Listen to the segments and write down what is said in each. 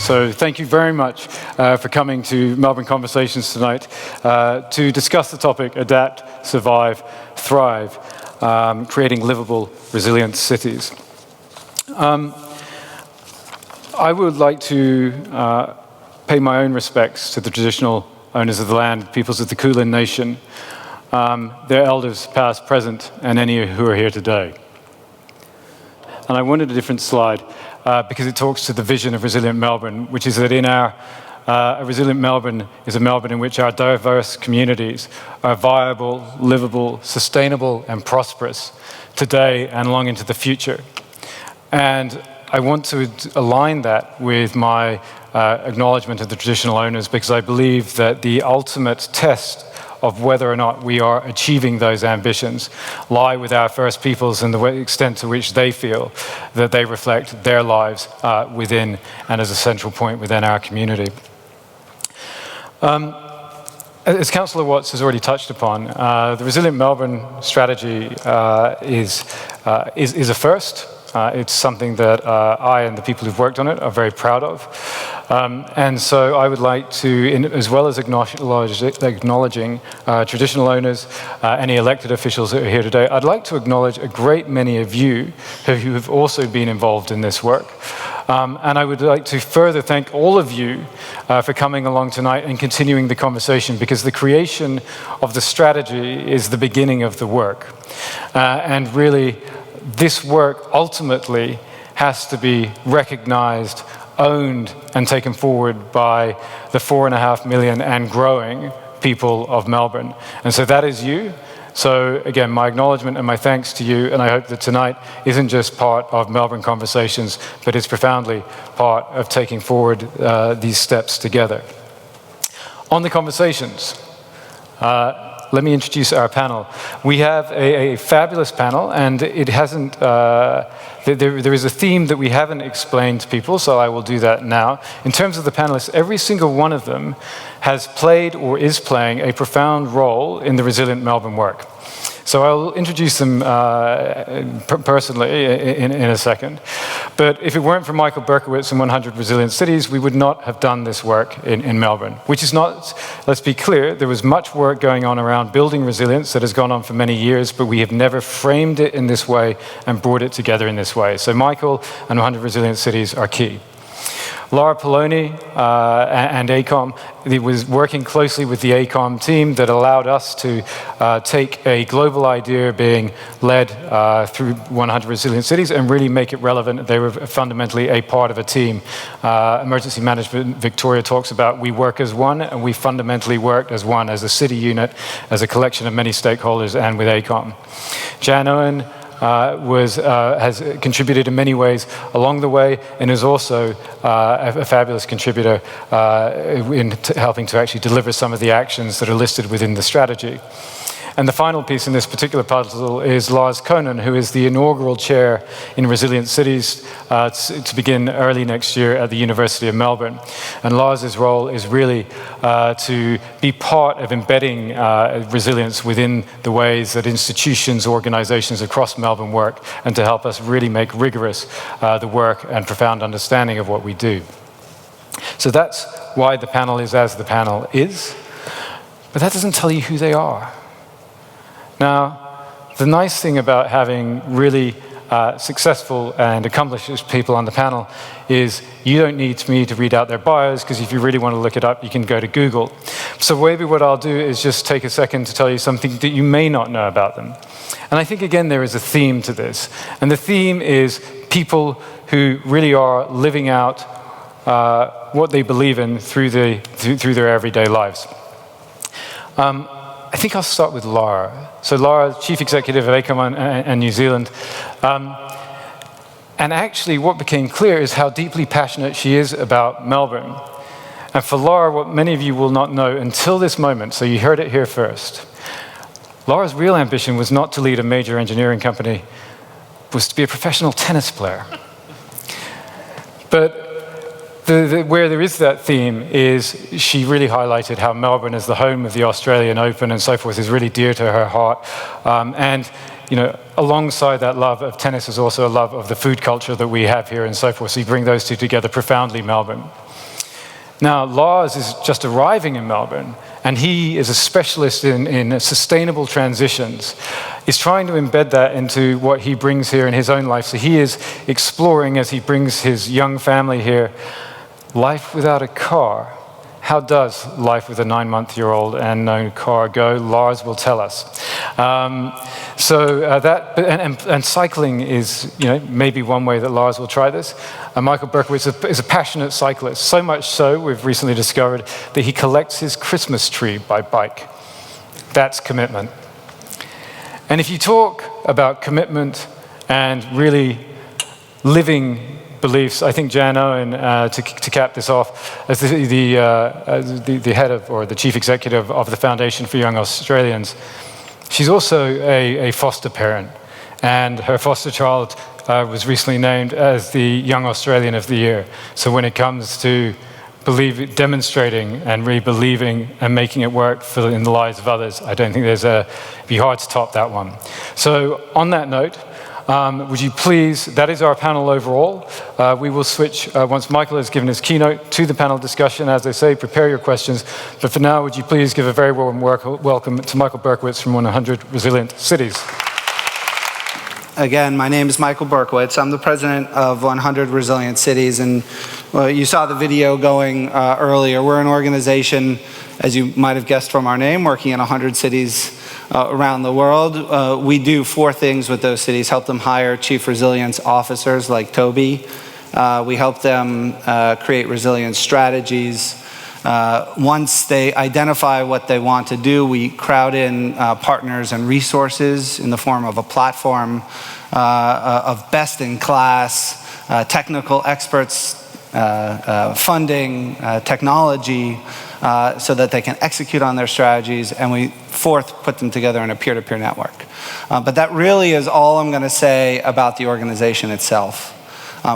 So thank you very much for coming to Melbourne Conversations tonight to discuss the topic Adapt, Survive, Thrive, creating livable, resilient cities. I would like to pay my own respects to the traditional owners of the land, peoples of the Coenen Nation, their elders past, present, and any who are here today. And I wanted a different slide because it talks to the vision of Resilient Melbourne, which is that in our a resilient Melbourne is a Melbourne in which our diverse communities are viable, livable, sustainable, and prosperous today and long into the future. And I want to align that with my acknowledgement of the traditional owners, because I believe that the ultimate test of whether or not we are achieving those ambitions lie with our First Peoples and the extent to which they feel that they reflect their lives within and as a central point within our community. As Councillor Watts has already touched upon, the Resilient Melbourne strategy is a first. It's something that I and the people who've worked on it are very proud of. And so I would like to, as well as acknowledging traditional owners, any elected officials that are here today, I'd like to acknowledge a great many of you who have also been involved in this work. And I would like to further thank all of you for coming along tonight and continuing the conversation, because the creation of the strategy is the beginning of the work. And really, this work ultimately has to be recognized, owned, and taken forward by the 4.5 million and growing people of Melbourne. And so that is you. So again, my acknowledgement and my thanks to you, and I hope that tonight isn't just part of Melbourne Conversations, but is profoundly part of taking forward these steps together. On the conversations, let me introduce our panel. We have a fabulous panel, and it hasn't, there is a theme that we haven't explained to people, so I will do that now. In terms of the panelists, every single one of them has played or is playing a profound role in the Resilient Melbourne work. So I'll introduce them personally in a second. But if it weren't for Michael Berkowitz and 100 Resilient Cities, we would not have done this work in Melbourne, which is not, let's be clear, there was much work going on around building resilience that has gone on for many years, but we have never framed it in this way and brought it together in this way. So Michael and 100 Resilient Cities are key. Lara, Poloni, and AECOM, it was working closely with the AECOM team that allowed us to take a global idea being led through 100 Resilient Cities and really make it relevant. They were fundamentally a part of a team. Emergency Management Victoria talks about we work as one, and we fundamentally worked as one, as a city unit, as a collection of many stakeholders, and with AECOM. Owen has contributed in many ways along the way, and is also a fabulous contributor in helping to actually deliver some of the actions that are listed within the strategy. And the final piece in this particular puzzle is Lars Coenen, who is the inaugural chair in Resilient Cities to begin early next year at the University of Melbourne. And Lars's role is really to be part of embedding resilience within the ways that institutions, organizations across Melbourne work, and to help us really make rigorous the work and profound understanding of what we do. So that's why the panel is as the panel is, but that doesn't tell you who they are. Now, the nice thing about having really successful and accomplished people on the panel is you don't need me to read out their bios, because if you really want to look it up, you can go to Google. So maybe what I'll do is just take a second to tell you something that you may not know about them. And I think, again, there is a theme to this. And the theme is people who really are living out what they believe in through their everyday lives. I think I'll start with Lara. So Lara, Chief Executive of AECOM and New Zealand. And actually what became clear is how deeply passionate she is about Melbourne. And for Lara, what many of you will not know until this moment, so you heard it here first, Lara's real ambition was not to lead a major engineering company, it was to be a professional tennis player. But where there is that theme is she really highlighted how Melbourne as the home of the Australian Open and so forth is really dear to her heart. And alongside that love of tennis is also a love of the food culture that we have here and so forth. So you bring those two together, profoundly Melbourne. Now, Lars is just arriving in Melbourne, and he is a specialist in sustainable transitions. He's trying to embed that into what he brings here in his own life. So he is exploring, as he brings his young family here, life without a car. How does life with a 9-month-old and no car go? Lars will tell us. And cycling is, maybe one way that Lars will try this. Michael Berkowitz is a passionate cyclist, so much so we've recently discovered that he collects his Christmas tree by bike. That's commitment. And if you talk about commitment and really living beliefs, I think Jan Owen, to cap this off, as the head of, or the chief executive of the Foundation for Young Australians, she's also a foster parent. And her foster child was recently named as the Young Australian of the Year. So when it comes to demonstrating and really believing and making it work in the lives of others, I don't think it'd be hard to top that one. So on that note, would you please, that is our panel overall. We will switch, once Michael has given his keynote, to the panel discussion. As I say, prepare your questions. But for now, would you please give a very warm welcome to Michael Berkowitz from 100 Resilient Cities. Again, my name is Michael Berkowitz. I'm the president of 100 Resilient Cities. And you saw the video going earlier. We're an organization, as you might have guessed from our name, working in 100 cities around the world. We do 4 things with those cities: help them hire chief resilience officers like Toby. We help them create resilience strategies. Once they identify what they want to do, we crowd in partners and resources in the form of a platform of best-in-class technical experts, funding, technology, so that they can execute on their strategies, and we, fourth, put them together in a peer-to-peer network. But that really is all I'm going to say about the organization itself.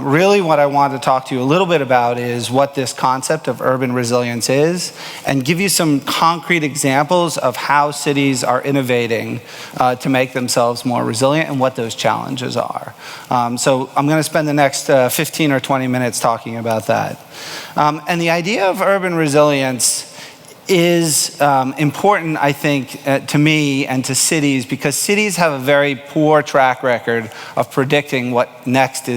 Really what I want to talk to you a little bit about is what this concept of urban resilience is, and give you some concrete examples of how cities are innovating to make themselves more resilient and what those challenges are. So I'm going to spend the next 15 or 20 minutes talking about that. And the idea of urban resilience is important, I think, to me and to cities, because cities have a very poor track record of predicting what next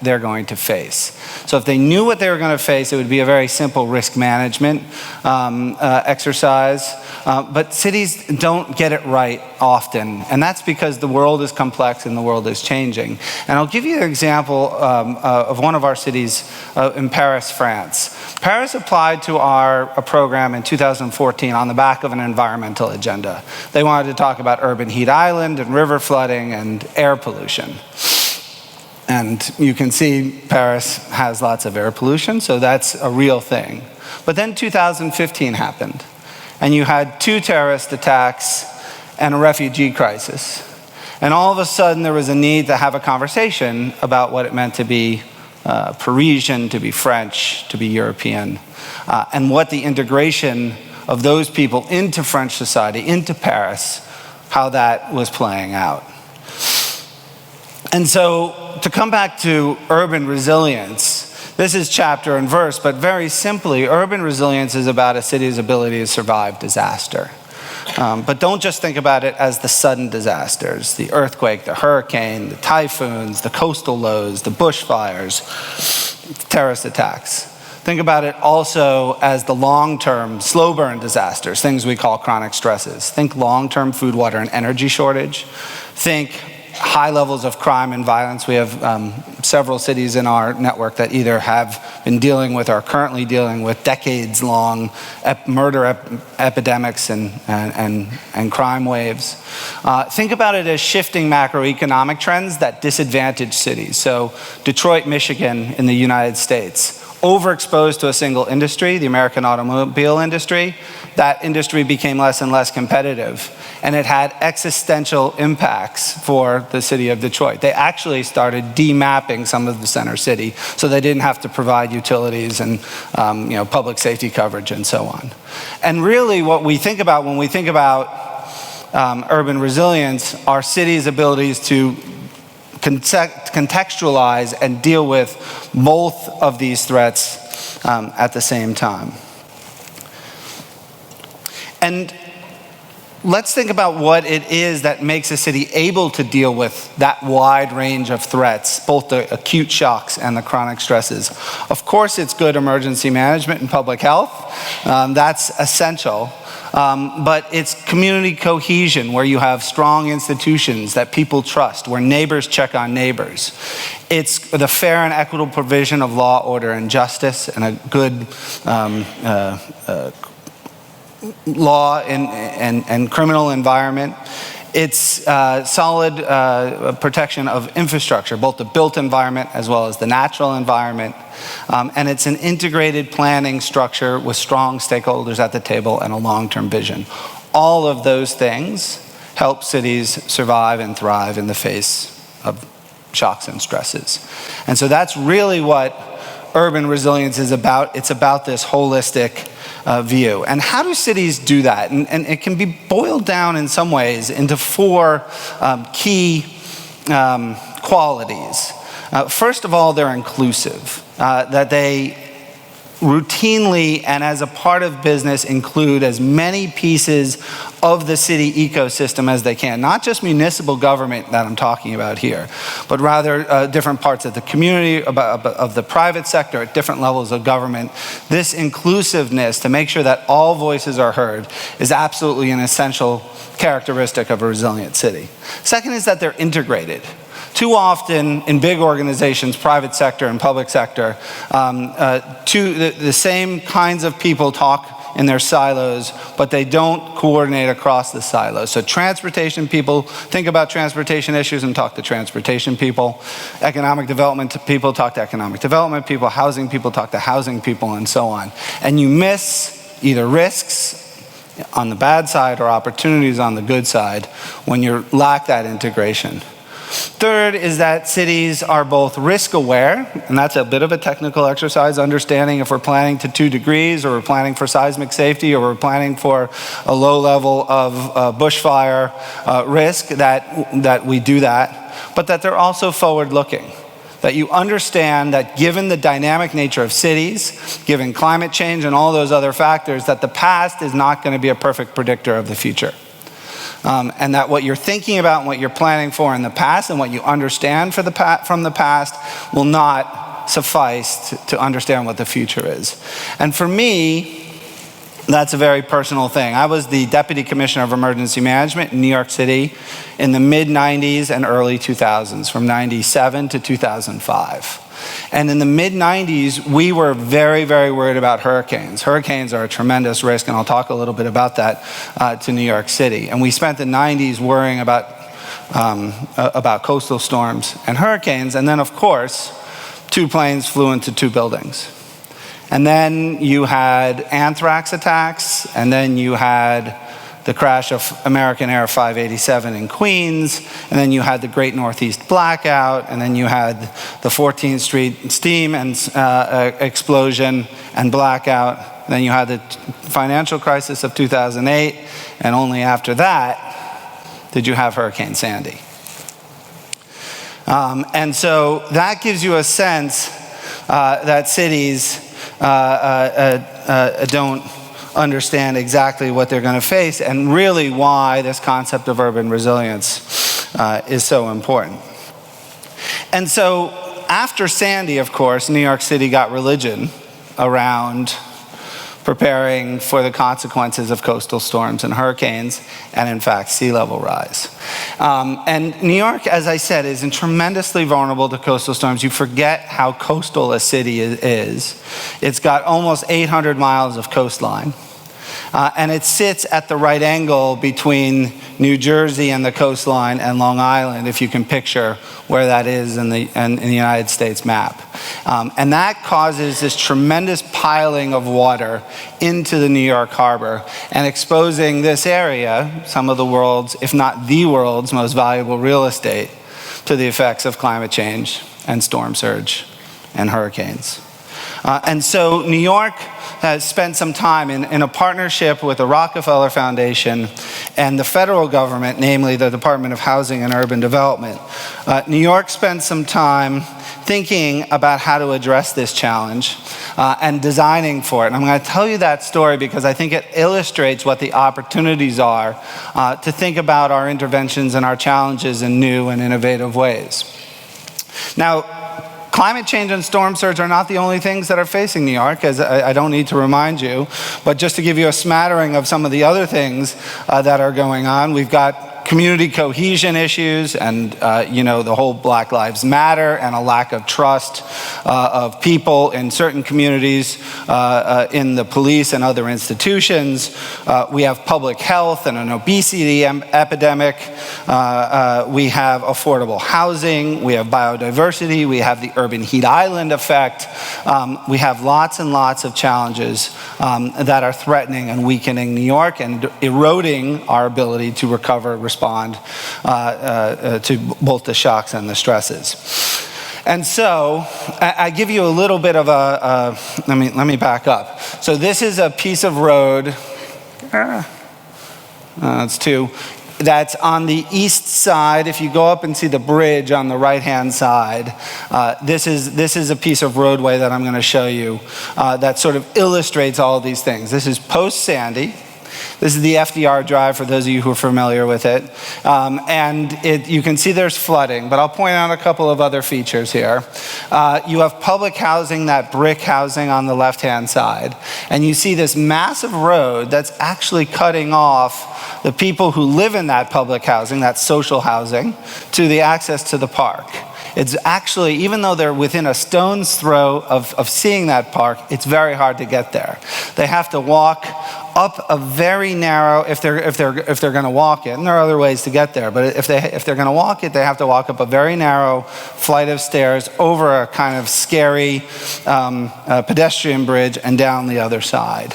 they're going to face. So if they knew what they were going to face, it would be a very simple risk management exercise. But cities don't get it right often, and that's because the world is complex and the world is changing. And I'll give you an example of one of our cities in Paris, France. Paris applied to our program in 2014 on the back of an environmental agenda. They wanted to talk about urban heat island and river flooding and air pollution. And you can see Paris has lots of air pollution, so that's a real thing. But then 2015 happened, and you had 2 terrorist attacks and a refugee crisis. And all of a sudden there was a need to have a conversation about what it meant to be Parisian, to be French, to be European, and what the integration of those people into French society, into Paris, how that was playing out. And so to come back to urban resilience, this is chapter and verse, but very simply, urban resilience is about a city's ability to survive disaster. But don't just think about it as the sudden disasters, the earthquake, the hurricane, the typhoons, the coastal lows, the bushfires, terrorist attacks. Think about it also as the long-term slow burn disasters, things we call chronic stresses. Think long-term food, water, and energy shortage. Think high levels of crime and violence. We have several cities in our network that either have been dealing with or are currently dealing with decades-long murder epidemics and crime waves. Think about it as shifting macroeconomic trends that disadvantage cities. So Detroit, Michigan in the United States, overexposed to a single industry, the American automobile industry. That industry became less and less competitive, and it had existential impacts for the city of Detroit. They actually started demapping some of the center city so they didn't have to provide utilities and public safety coverage and so on. And really what we think about when we think about urban resilience are cities' abilities to contextualize and deal with both of these threats at the same time. And let's think about what it is that makes a city able to deal with that wide range of threats, both the acute shocks and the chronic stresses. Of course, it's good emergency management and public health. That's essential. But it's community cohesion, where you have strong institutions that people trust, where neighbors check on neighbors. It's the fair and equitable provision of law, order, and justice, and a good law and criminal environment. It's solid protection of infrastructure, both the built environment as well as the natural environment. And it's an integrated planning structure with strong stakeholders at the table and a long-term vision. All of those things help cities survive and thrive in the face of shocks and stresses. And so that's really what urban resilience is about. It's about this holistic view. And how do cities do that? And it can be boiled down in some ways into four key qualities. First of all, they're inclusive, that they routinely and as a part of business include as many pieces of the city ecosystem as they can. Not just municipal government that I'm talking about here, but rather different parts of the community, of the private sector at different levels of government. This inclusiveness to make sure that all voices are heard is absolutely an essential characteristic of a resilient city. Second is that they're integrated. Too often in big organizations, private sector and public sector, the same kinds of people talk in their silos, but they don't coordinate across the silos. So transportation people think about transportation issues and talk to transportation people. Economic development people talk to economic development people. Housing people talk to housing people, and so on. And you miss either risks on the bad side or opportunities on the good side when you lack that integration. Third is that cities are both risk aware, and that's a bit of a technical exercise, understanding if we're planning to 2 degrees, or we're planning for seismic safety, or we're planning for a low level of bushfire risk, that we do that, but that they're also forward looking. That you understand that given the dynamic nature of cities, given climate change and all those other factors, that the past is not going to be a perfect predictor of the future. And that what you're thinking about and what you're planning for in the past and what you understand from the past will not suffice to understand what the future is. And for me, that's a very personal thing. I was the Deputy Commissioner of Emergency Management in New York City in the mid-90s and early 2000s, from 97 to 2005. And in the mid-90s, we were very, very worried about hurricanes. Hurricanes are a tremendous risk, and I'll talk a little bit about that to New York City. And we spent the 90s worrying about coastal storms and hurricanes. And then, of course, 2 planes flew into 2 buildings. And then you had anthrax attacks, and then you had the crash of American Air 587 in Queens, and then you had the Great Northeast Blackout, and then you had the 14th Street steam and explosion and blackout. And then you had the financial crisis of 2008, and only after that did you have Hurricane Sandy. And so that gives you a sense that cities don't understand exactly what they're going to face, and really why this concept of urban resilience is so important. And so after Sandy, of course, New York City got religion around preparing for the consequences of coastal storms and hurricanes, and in fact, sea level rise. And New York, as I said, is tremendously vulnerable to coastal storms. You forget how coastal a city is. It's got almost 800 miles of coastline. And it sits at the right angle between New Jersey and the coastline and Long Island, if you can picture where that is in the United States map. And that causes this tremendous piling of water into the New York harbor and exposing this area, some of the world's, if not the world's, most valuable real estate, to the effects of climate change and storm surge and hurricanes. And so New York has spent some time in a partnership with the Rockefeller Foundation and the federal government, namely the Department of Housing and Urban Development. New York spent some time thinking about how to address this challenge and designing for it. And I'm going to tell you that story because I think it illustrates what the opportunities are to think about our interventions and our challenges in new and innovative ways. Now, climate change and storm surge are not the only things that are facing New York, as I don't need to remind you, but just to give you a smattering of some of the other things that are going on, we've got community cohesion issues and the whole Black Lives Matter and a lack of trust of people in certain communities in the police and other institutions. We have public health and an obesity epidemic. We have affordable housing. We have biodiversity. We have the urban heat island effect. We have lots and lots of challenges that are threatening and weakening New York and eroding our ability to recover, respond to both the shocks and the stresses. And so I give you a little bit of let me back up. So this is a piece of road, it's two, that's on the east side. If you go up and see the bridge on the right-hand side, this is a piece of roadway that I'm going to show you that sort of illustrates all of these things. This is post-Sandy. This is the FDR Drive, for those of you who are familiar with it. And you can see there's flooding, but I'll point out a couple of other features here. You have public housing, that brick housing on the left-hand side. And you see this massive road that's actually cutting off the people who live in that public housing, that social housing, to the access to the park. It's actually, even though they're within a stone's throw of seeing that park, it's very hard to get there. They have to walk up a very narrow, if they're going to walk it, and there are other ways to get there, but if they're going to walk it, they have to walk up a very narrow flight of stairs over a kind of scary pedestrian bridge and down the other side.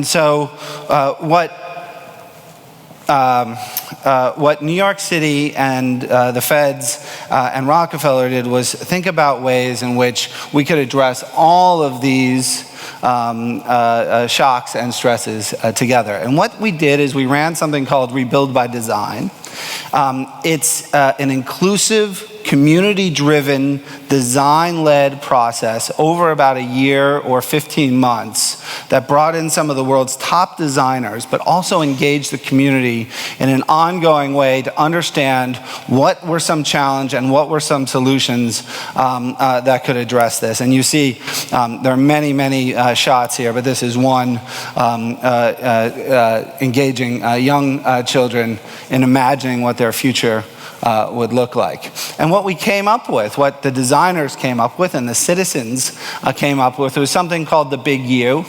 So what New York City and the Feds and Rockefeller did was think about ways in which we could address all of these shocks and stresses together. And what we did is we ran something called Rebuild by Design. It's an inclusive, community-driven, design-led process over about a year or 15 months that brought in some of the world's top designers, but also engaged the community in an ongoing way to understand what were some challenge and what were some solutions that could address this. And you see there are many, many shots here, but this is one engaging young children in imagining what their future would look like. And what we came up with, what the designers came up with and the citizens came up with, was something called the Big U.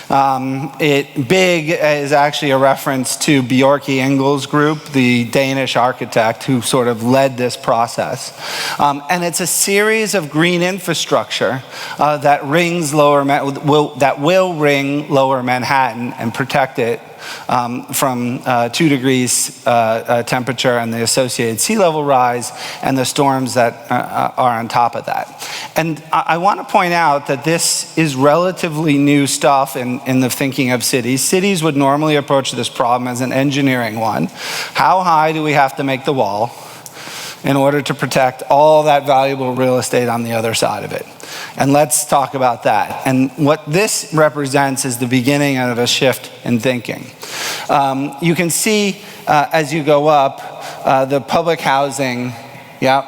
Big is actually a reference to Bjarke Ingels' group, the Danish architect who sort of led this process. And it's a series of green infrastructure that will ring Lower Manhattan and protect it from 2 degrees temperature and the associated sea level rise and the storms that are on top of that. And I want to point out that this is relatively new stuff in the thinking of cities. Cities would normally approach this problem as an engineering one. How high do we have to make the wall in order to protect all that valuable real estate on the other side of it? And let's talk about that. And what this represents is the beginning of a shift in thinking. You can see as you go up, the public housing, the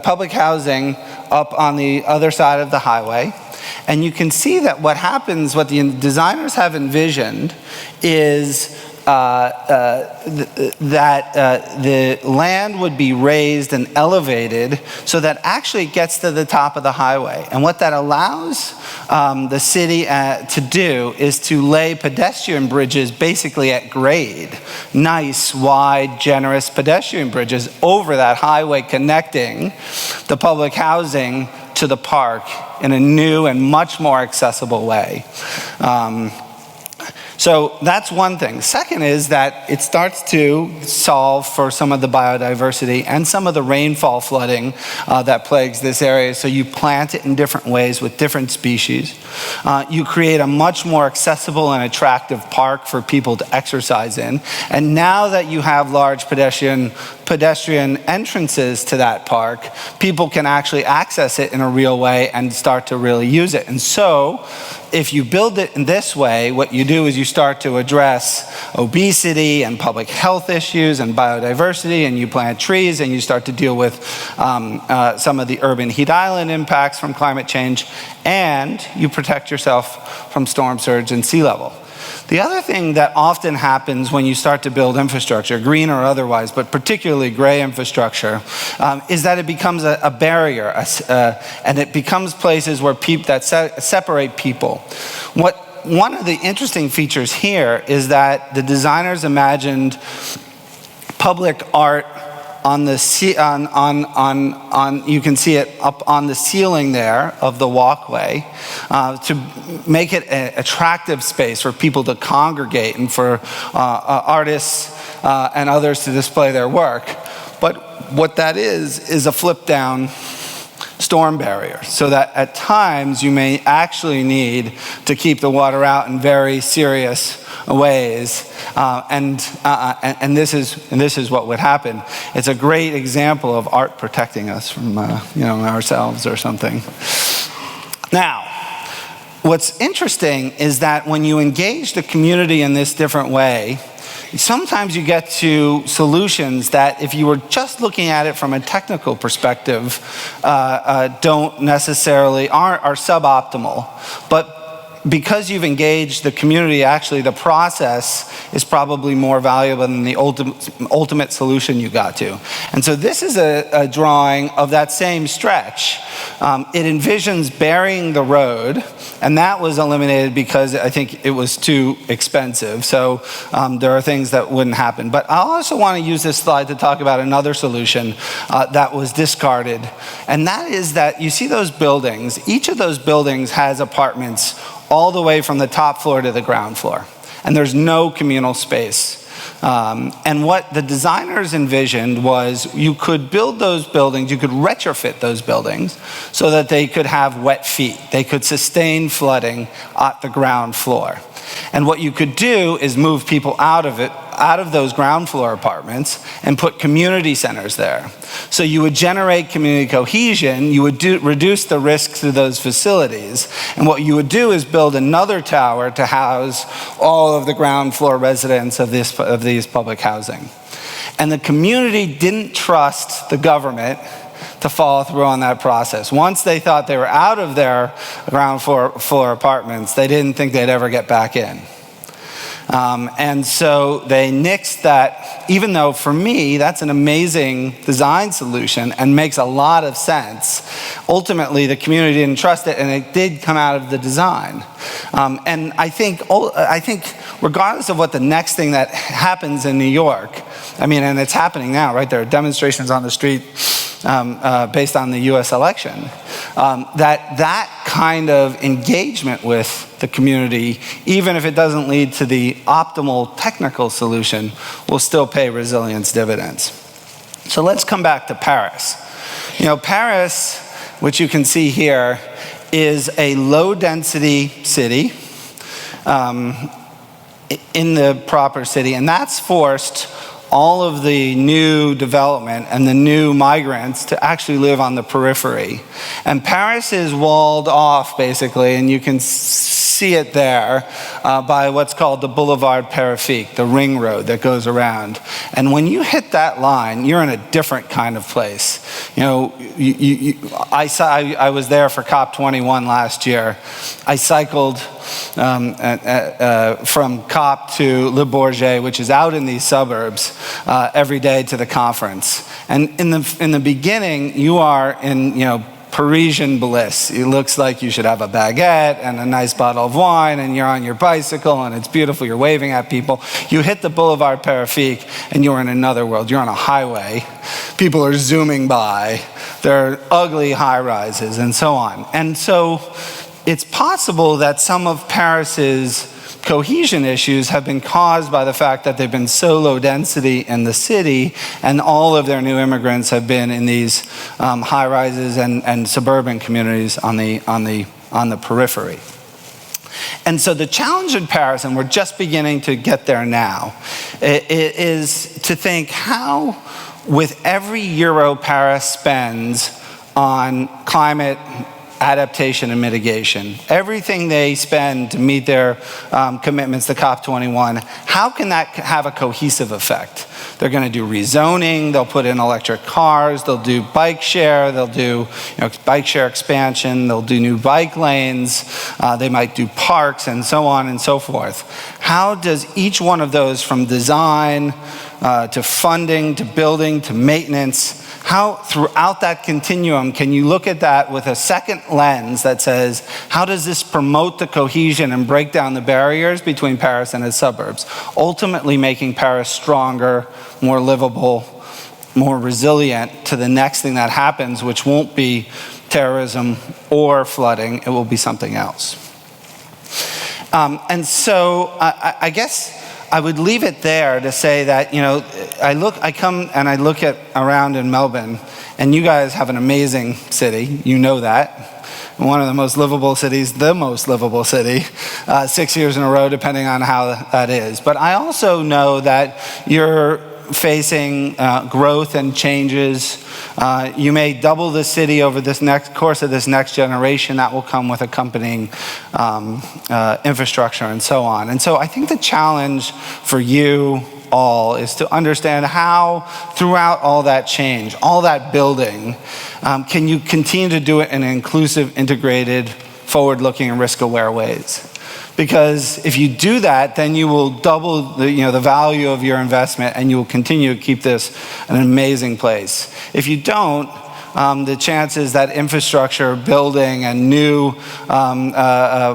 public housing up on the other side of the highway. And you can see that what happens, what the designers have envisioned is the land would be raised and elevated so that actually it gets to the top of the highway. And what that allows the city to do is to lay pedestrian bridges basically at grade. Nice, wide, generous pedestrian bridges over that highway connecting the public housing to the park in a new and much more accessible way. So that's one thing. Second is that it starts to solve for some of the biodiversity and some of the rainfall flooding that plagues this area. So you plant it in different ways with different species. You create a much more accessible and attractive park for people to exercise in. And now that you have large pedestrian entrances to that park, people can actually access it in a real way and start to really use it. And so, if you build it in this way, what you do is you start to address obesity and public health issues and biodiversity, and you plant trees and you start to deal with some of the urban heat island impacts from climate change, and you protect yourself from storm surge and sea level. The other thing that often happens when you start to build infrastructure, green or otherwise, but particularly gray infrastructure, is that it becomes a barrier, and it becomes places where that separate people. One of the interesting features here is that the designers imagined public art on the you can see it up on the ceiling there of the walkway to make it an attractive space for people to congregate and for artists and others to display their work. But what that is a flip down storm barrier, so that at times you may actually need to keep the water out in very serious ways, and this is what would happen. It's a great example of art protecting us from ourselves or something. Now, what's interesting is that when you engage the community in this different way, sometimes you get to solutions that, if you were just looking at it from a technical perspective, don't necessarily are suboptimal. But because you've engaged the community, actually the process is probably more valuable than the ultimate solution you got to. And so this is a drawing of that same stretch. It envisions burying the road, and that was eliminated because I think it was too expensive. So there are things that wouldn't happen. But I also want to use this slide to talk about another solution that was discarded. And that is that you see those buildings. Each of those buildings has apartments all the way from the top floor to the ground floor. And there's no communal space. And what the designers envisioned was you could build those buildings, you could retrofit those buildings so that they could have wet feet. They could sustain flooding at the ground floor. And what you could do is move people out of those ground floor apartments and put community centers there. So you would generate community cohesion, you would reduce the risk to those facilities, and what you would do is build another tower to house all of the ground floor residents of these public housing. And the community didn't trust the government to follow through on that process. Once they thought they were out of their ground floor apartments, they didn't think they'd ever get back in. And so they nixed that, even though for me, that's an amazing design solution and makes a lot of sense. Ultimately, the community didn't trust it, and it did come out of the design. And I think regardless of what the next thing that happens in New York, and it's happening now, right? There are demonstrations on the street based on the US election, that kind of engagement with the community, even if it doesn't lead to the optimal technical solution, will still pay resilience dividends. So let's come back to Paris. Paris, which you can see here, is a low-density city in the proper city, and that's forced all of the new development and the new migrants to actually live on the periphery. And Paris is walled off, basically, and you can see see it there by what's called the Boulevard Périphérique, the ring road that goes around. And when you hit that line, you're in a different kind of place. You know, I was there for COP21 last year. I cycled from COP to Le Bourget, which is out in these suburbs, every day to the conference. And in the beginning, you are in, you know, Parisian bliss. It looks like you should have a baguette and a nice bottle of wine, and you're on your bicycle, and it's beautiful. You're waving at people. You hit the Boulevard Périphérique, and you're in another world. You're on a highway. People are zooming by. There are ugly high-rises, and so on. And so it's possible that some of Paris's cohesion issues have been caused by the fact that they've been so low density in the city, and all of their new immigrants have been in these high rises and suburban communities on the periphery. And so the challenge in Paris, and we're just beginning to get there now, is to think how, with every euro Paris spends on climate adaptation and mitigation, everything they spend to meet their commitments to COP21, how can that have a cohesive effect? They're going to do rezoning, they'll put in electric cars, they'll do bike share, they'll do bike share expansion, they'll do new bike lanes, they might do parks, and so on and so forth. How does each one of those, from design to funding to building to maintenance, how throughout that continuum can you look at that with a second lens that says, how does this promote the cohesion and break down the barriers between Paris and its suburbs, ultimately making Paris stronger, more livable, more resilient to the next thing that happens, which won't be terrorism or flooding, it will be something else. And so I guess I would leave it there to say that, you know, I come and I look at around in Melbourne, and you guys have an amazing city, you know that. One of the most livable cities, the most livable city, 6 years in a row, depending on how that is. But I also know that you're facing growth and changes. You may double the city over this course of this next generation. That will come with accompanying infrastructure and so on. And so I think the challenge for you all is to understand how, throughout all that change, all that building, can you continue to do it in inclusive, integrated, forward-looking, and risk-aware ways. Because if you do that, then you will double the value of your investment, and you will continue to keep this an amazing place. If you don't, the chances that infrastructure building and new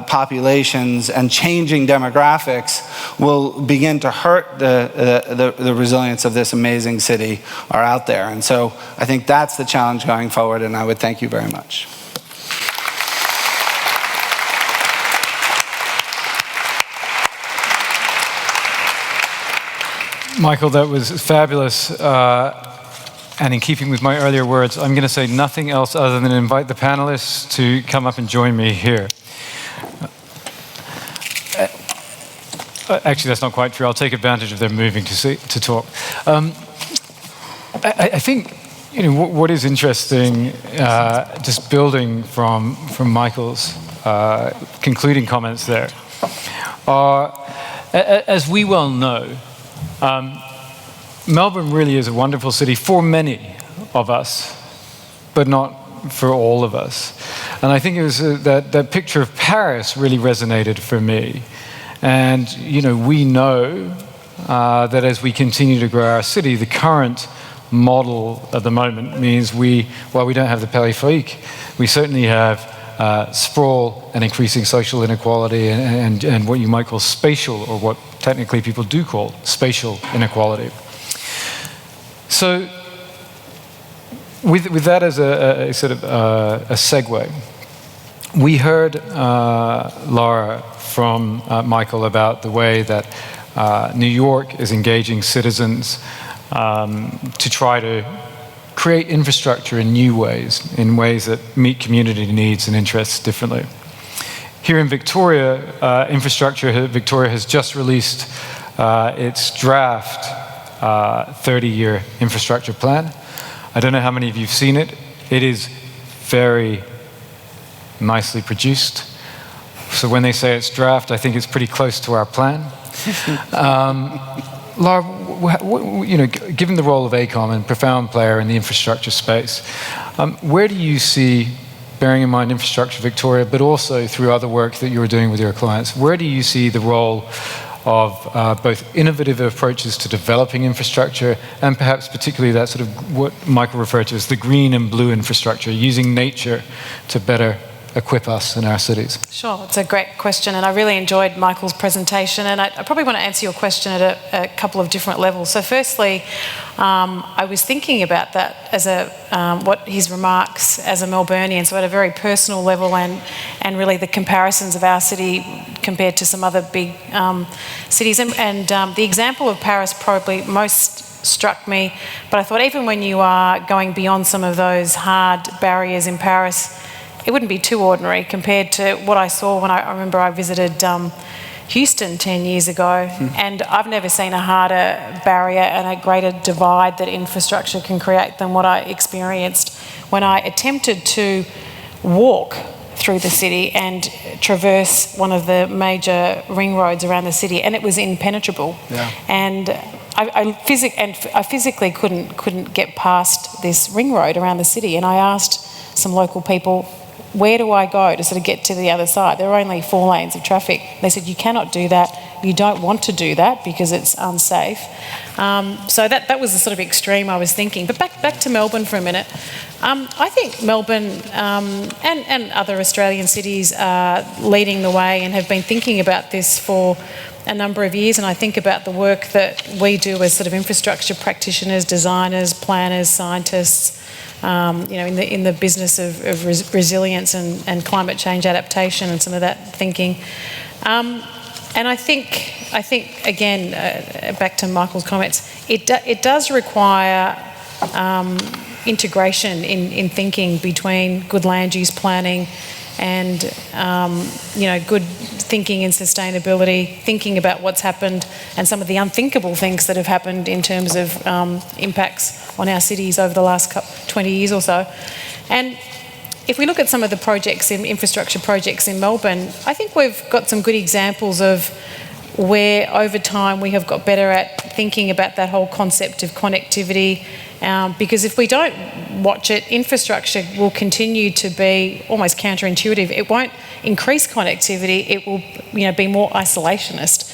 populations and changing demographics will begin to hurt the resilience of this amazing city are out there. And so I think that's the challenge going forward, and I would thank you very much. Michael, that was fabulous. And in keeping with my earlier words, I'm going to say nothing else other than invite the panelists to come up and join me here. Actually, that's not quite true. I'll take advantage of their moving to talk. I think what is interesting, just building from Michael's concluding comments there, are, as we well know, Melbourne really is a wonderful city for many of us, but not for all of us. And I think it was that picture of Paris really resonated for me. And we know that as we continue to grow our city, the current model at the moment means while we don't have the périphérique, we certainly have sprawl and increasing social inequality and what you might call spatial, or what technically people do call spatial inequality. So with that as a sort of a segue, we heard Lara from Michael about the way that New York is engaging citizens to try to create infrastructure in new ways, in ways that meet community needs and interests differently. Here in Victoria, Victoria has just released its draft 30-year infrastructure plan. I don't know how many of you have seen it. It is very nicely produced, So when they say it's draft, I think it's pretty close to our plan. Lara, given the role of AECOM and profound player in the infrastructure space, where do you see, bearing in mind Infrastructure Victoria, but also through other work that you're doing with your clients, where do you see the role of both innovative approaches to developing infrastructure and perhaps particularly that sort of what Michael referred to as the green and blue infrastructure, using nature to better equip us in our cities? Sure, it's a great question, and I really enjoyed Michael's presentation, and I probably want to answer your question at a couple of different levels. So firstly, I was thinking about that as what his remarks as a Melburnian, so at a very personal level, and really the comparisons of our city compared to some other big cities. And the example of Paris probably most struck me, but I thought even when you are going beyond some of those hard barriers in Paris, it wouldn't be too ordinary compared to what I saw when I remember I visited Houston 10 years ago, and I've never seen a harder barrier and a greater divide that infrastructure can create than what I experienced when I attempted to walk through the city and traverse one of the major ring roads around the city, and it was impenetrable. Yeah. And I physically couldn't get past this ring road around the city, and I asked some local people, where do I go to sort of get to the other side? There are only 4 lanes of traffic. They said, you cannot do that. You don't want to do that because it's unsafe. So that was the sort of extreme I was thinking. But back to Melbourne for a minute. I think Melbourne and other Australian cities are leading the way and have been thinking about this for a number of years, and I think about the work that we do as sort of infrastructure practitioners, designers, planners, scientists, in the business of resilience and climate change adaptation and some of that thinking. And I think again, back to Michael's comments, it does require integration in thinking between good land use planning and good thinking in sustainability, thinking about what's happened and some of the unthinkable things that have happened in terms of impacts on our cities over the last 20 years or so. And if we look at some of the projects, infrastructure projects in Melbourne, I think we've got some good examples of where over time we have got better at thinking about that whole concept of connectivity, because if we don't watch it, infrastructure will continue to be almost counterintuitive. It won't increase connectivity, it will be more isolationist.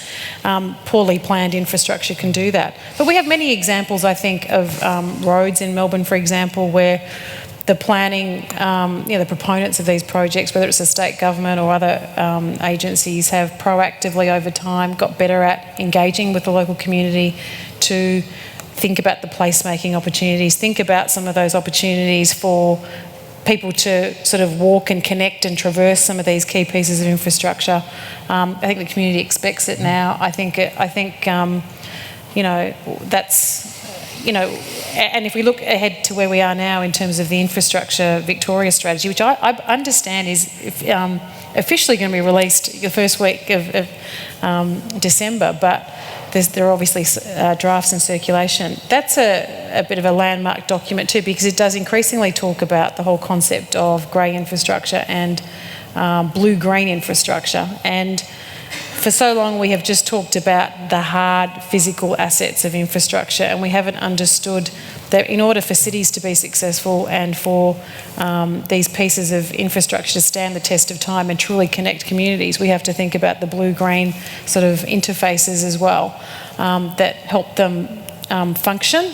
Poorly planned infrastructure can do that. But we have many examples, I think, of roads in Melbourne, for example, where the planning, the proponents of these projects, whether it's the state government or other agencies, have proactively over time got better at engaging with the local community to think about the placemaking opportunities, think about some of those opportunities for people to sort of walk and connect and traverse some of these key pieces of infrastructure. I think the community expects it now. I think that's. And if we look ahead to where we are now in terms of the Infrastructure Victoria strategy, which I understand is officially going to be released the first week of December, but there are obviously drafts in circulation. That's a bit of a landmark document too, because it does increasingly talk about the whole concept of grey infrastructure and blue-green infrastructure. And for so long we have just talked about the hard physical assets of infrastructure, and we haven't understood that in order for cities to be successful and for these pieces of infrastructure to stand the test of time and truly connect communities, we have to think about the blue-green sort of interfaces as well that help them function.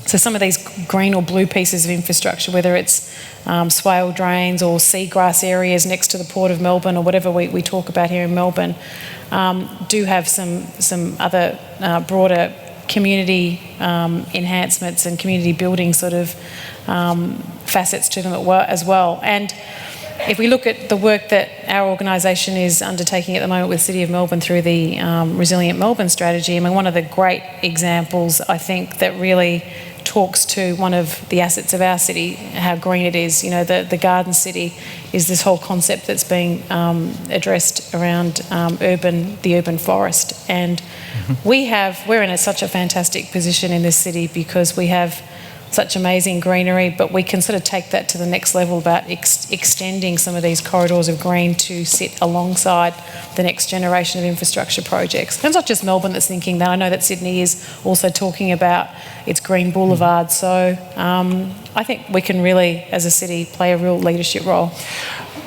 So some of these green or blue pieces of infrastructure, whether it's swale drains or seagrass areas next to the Port of Melbourne or whatever we talk about here in Melbourne, do have some other broader community enhancements and community building sort of facets to them as well. And if we look at the work that our organisation is undertaking at the moment with the City of Melbourne through the Resilient Melbourne strategy, I mean, one of the great examples, I think, that really talks to one of the assets of our city, how green it is. The garden city is this whole concept that's being addressed around the urban forest. And we're in such a fantastic position in this city because we have such amazing greenery, but we can sort of take that to the next level about extending some of these corridors of green to sit alongside the next generation of infrastructure projects. And it's not just Melbourne that's thinking that. I know that Sydney is also talking about its green boulevard. So I think we can really, as a city, play a real leadership role.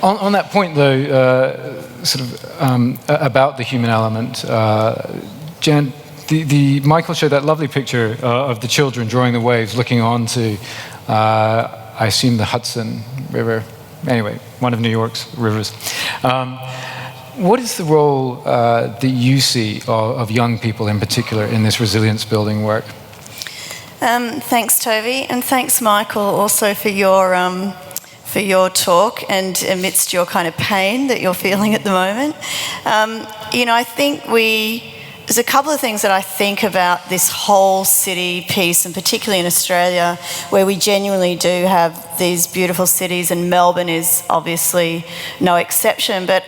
On that point, though, about the human element, Jan, Michael showed that lovely picture of the children drawing the waves, looking on to, I assume, the Hudson River. Anyway, one of New York's rivers. What is the role that you see of young people in particular in this resilience building work? Thanks, Toby, and thanks, Michael, also for your talk and amidst your kind of pain that you're feeling at the moment. I think there's a couple of things that I think about this whole city piece, and particularly in Australia, where we genuinely do have these beautiful cities, and Melbourne is obviously no exception, but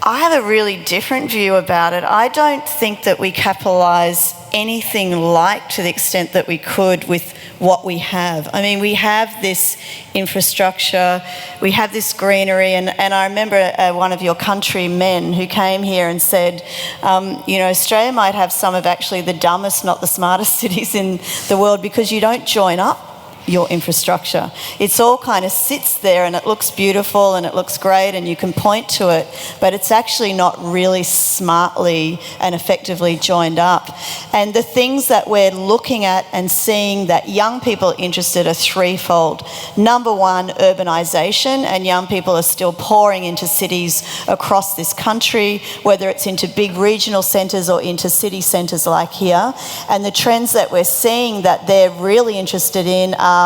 I have a really different view about it. I don't think that we capitalise anything like to the extent that we could with what we have. I mean, we have this infrastructure, we have this greenery, and I remember one of your countrymen who came here and said, Australia might have some of actually the dumbest, not the smartest cities in the world because you don't join up your infrastructure. It's all kind of sits there and it looks beautiful and it looks great and you can point to it, but it's actually not really smartly and effectively joined up. And the things that we're looking at and seeing that young people are interested are threefold. Number one, urbanisation, and young people are still pouring into cities across this country, whether it's into big regional centres or into city centres like here. And the trends that we're seeing that they're really interested in are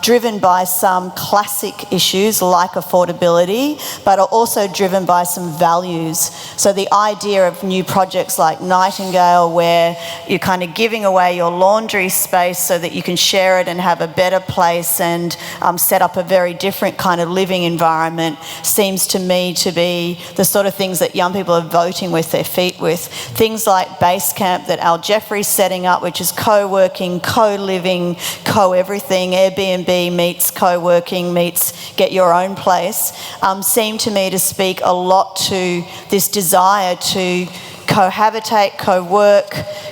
driven by some classic issues like affordability, but are also driven by some values. So the idea of new projects like Nightingale, where you're kind of giving away your laundry space so that you can share it and have a better place and set up a very different kind of living environment, seems to me to be the sort of things that young people are voting with their feet with. Things like Basecamp that Al Jeffrey's setting up, which is co-working, co-living, co-everything, Airbnb meets co-working meets get your own place, seem to me to speak a lot to this desire to cohabitate, co-work,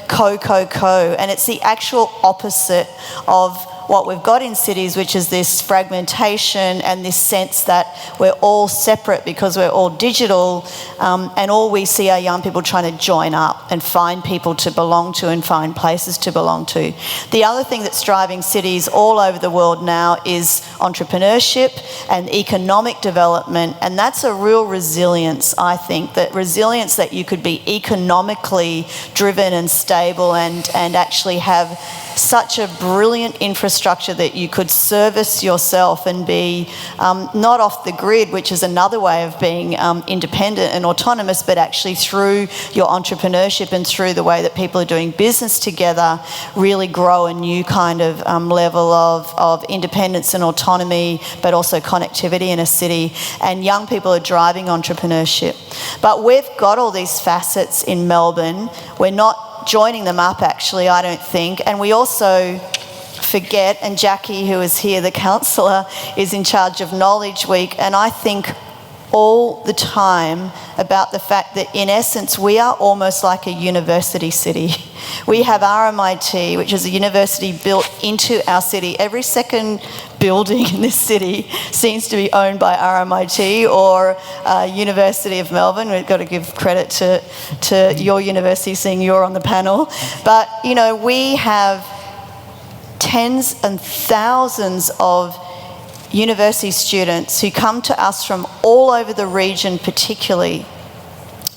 co. And it's the actual opposite of what we've got in cities, which is this fragmentation and this sense that we're all separate because we're all digital, and all we see are young people trying to join up and find people to belong to and find places to belong to. The other thing that's driving cities all over the world now is entrepreneurship and economic development, and that's a real resilience, I think, that resilience that you could be economically driven and stable and actually have such a brilliant infrastructure that you could service yourself and be not off the grid, which is another way of being independent and autonomous, but actually through your entrepreneurship and through the way that people are doing business together, really grow a new kind of level of independence and autonomy, but also connectivity in a city. And young people are driving entrepreneurship. But we've got all these facets in Melbourne. We're not joining them up, actually, I don't think. And we also forget, and Jackie, who is here, the councillor, is in charge of Knowledge Week, and I think all the time about the fact that in essence we are almost like a university city. We have RMIT, which is a university built into our city. Every second building in this city seems to be owned by RMIT or University of Melbourne. We've got to give credit to your university, seeing you're on the panel. But, we have tens and thousands of university students who come to us from all over the region particularly.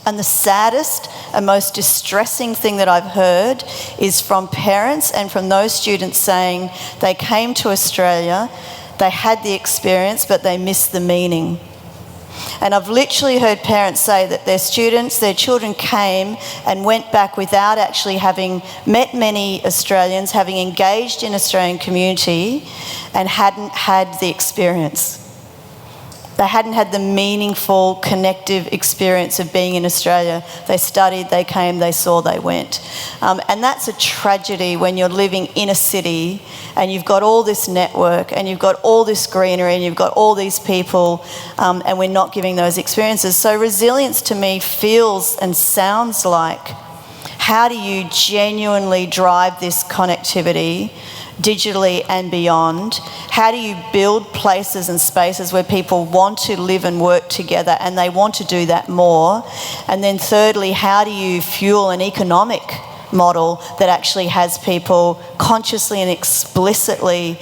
And the saddest and most distressing thing that I've heard is from parents and from those students saying they came to Australia, they had the experience, but they missed the meaning. And I've literally heard parents say that their children came and went back without actually having met many Australians, having engaged in Australian community, and hadn't had the experience. They hadn't had the meaningful, connective experience of being in Australia. They studied, they came, they saw, they went. And that's a tragedy when you're living in a city and you've got all this network and you've got all this greenery and you've got all these people, and we're not giving those experiences. So resilience to me feels and sounds like, how do you genuinely drive this connectivity digitally and beyond? How do you build places and spaces where people want to live and work together and they want to do that more? And then thirdly, how do you fuel an economic model that actually has people consciously and explicitly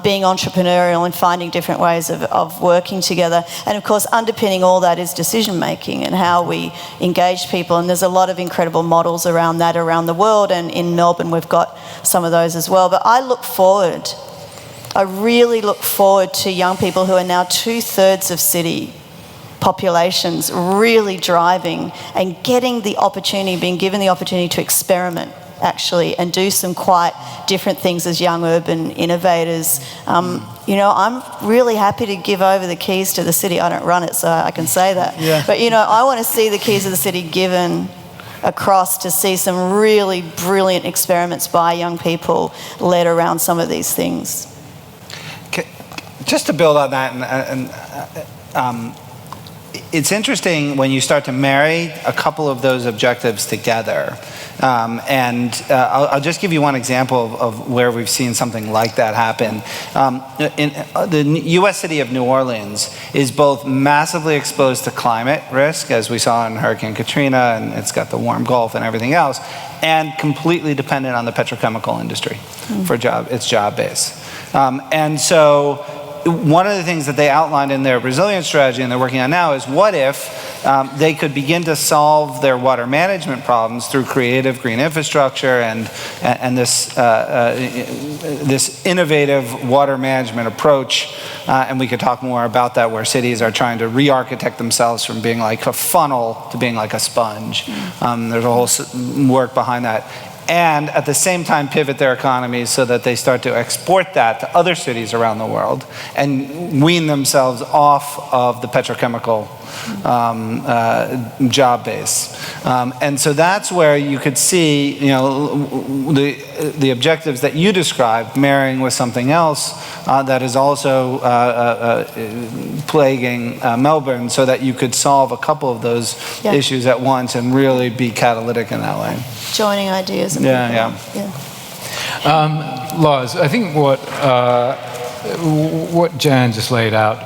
being entrepreneurial and finding different ways of working together? And of course, underpinning all that is decision making and how we engage people. And there's a lot of incredible models around that around the world, and in Melbourne we've got some of those as well. But I really look forward to young people who are now 2/3 of city populations really driving and getting the opportunity, being given the opportunity to experiment actually and do some quite different things as young urban innovators. You know, I'm really happy to give over the keys to the city. I don't run it, so I can say that. Yeah. But you know, I want to see the keys of the city given across to see some really brilliant experiments by young people led around some of these things. Just to build on that, it's interesting when you start to marry a couple of those objectives together. I'll just give you one example of where we've seen something like that happen. In the U.S. city of New Orleans is both massively exposed to climate risk, as we saw in Hurricane Katrina, and it's got the warm Gulf and everything else, and completely dependent on the petrochemical industry for its job base. And so one of the things that they outlined in their resilience strategy and they're working on now is, what if they could begin to solve their water management problems through creative green infrastructure and this innovative water management approach, and we could talk more about that, where cities are trying to re-architect themselves from being like a funnel to being like a sponge. There's a whole work behind that. And at the same time pivot their economies so that they start to export that to other cities around the world and wean themselves off of the petrochemical job base. And so that's where you could see, you know, the objectives that you described marrying with something else that is also plaguing Melbourne, so that you could solve a couple of those issues at once and really be catalytic in that way. Joining ideas. Yeah. Lars, I think what Jan just laid out,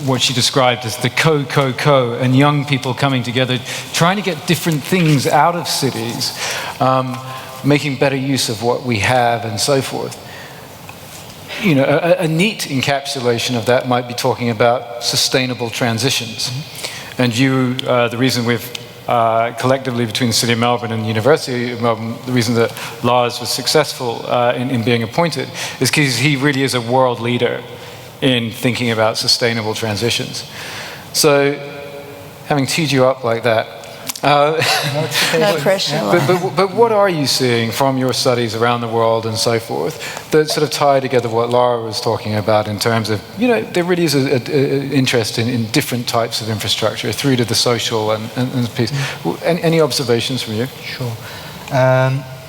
what she described as the co, and young people coming together, trying to get different things out of cities, making better use of what we have and so forth. You know, a neat encapsulation of that might be talking about sustainable transitions. And the reason we've collectively between the City of Melbourne and the University of Melbourne, the reason that Lars was successful in being appointed is because he really is a world leader in thinking about sustainable transitions. So, having teed you up like that, no pressure. But what are you seeing from your studies around the world and so forth that sort of tie together what Lara was talking about in terms of, you know, there really is an interest in different types of infrastructure through to the social and piece. Any observations from you? Sure.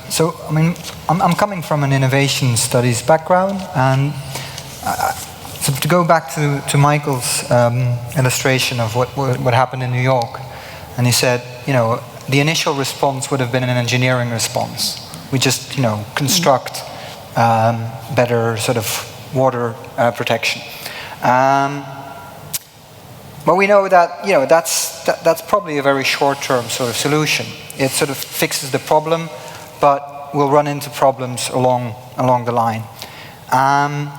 So, I mean, I'm coming from an innovation studies background, and so to go back to Michael's illustration of what happened in New York, and he said, you know, the initial response would have been an engineering response. We just, you know, construct better sort of water protection. But we know that, you know, that's probably a very short-term sort of solution. It sort of fixes the problem, but we'll run into problems along the line. And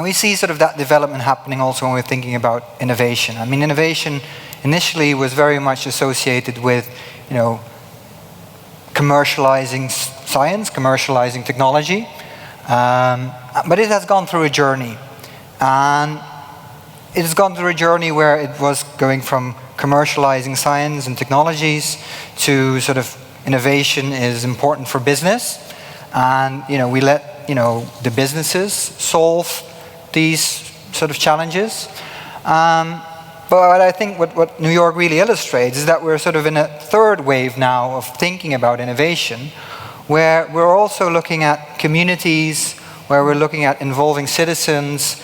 we see sort of that development happening also when we're thinking about innovation. I mean, innovation initially was very much associated with, you know, commercializing science, commercializing technology, but it has gone through a journey. And it has gone through a journey where it was going from commercializing science and technologies to sort of innovation is important for business. And, you know, we let, you know, the businesses solve these sort of challenges. But I think what New York really illustrates is that we're sort of in a third wave now of thinking about innovation, where we're also looking at communities, where we're looking at involving citizens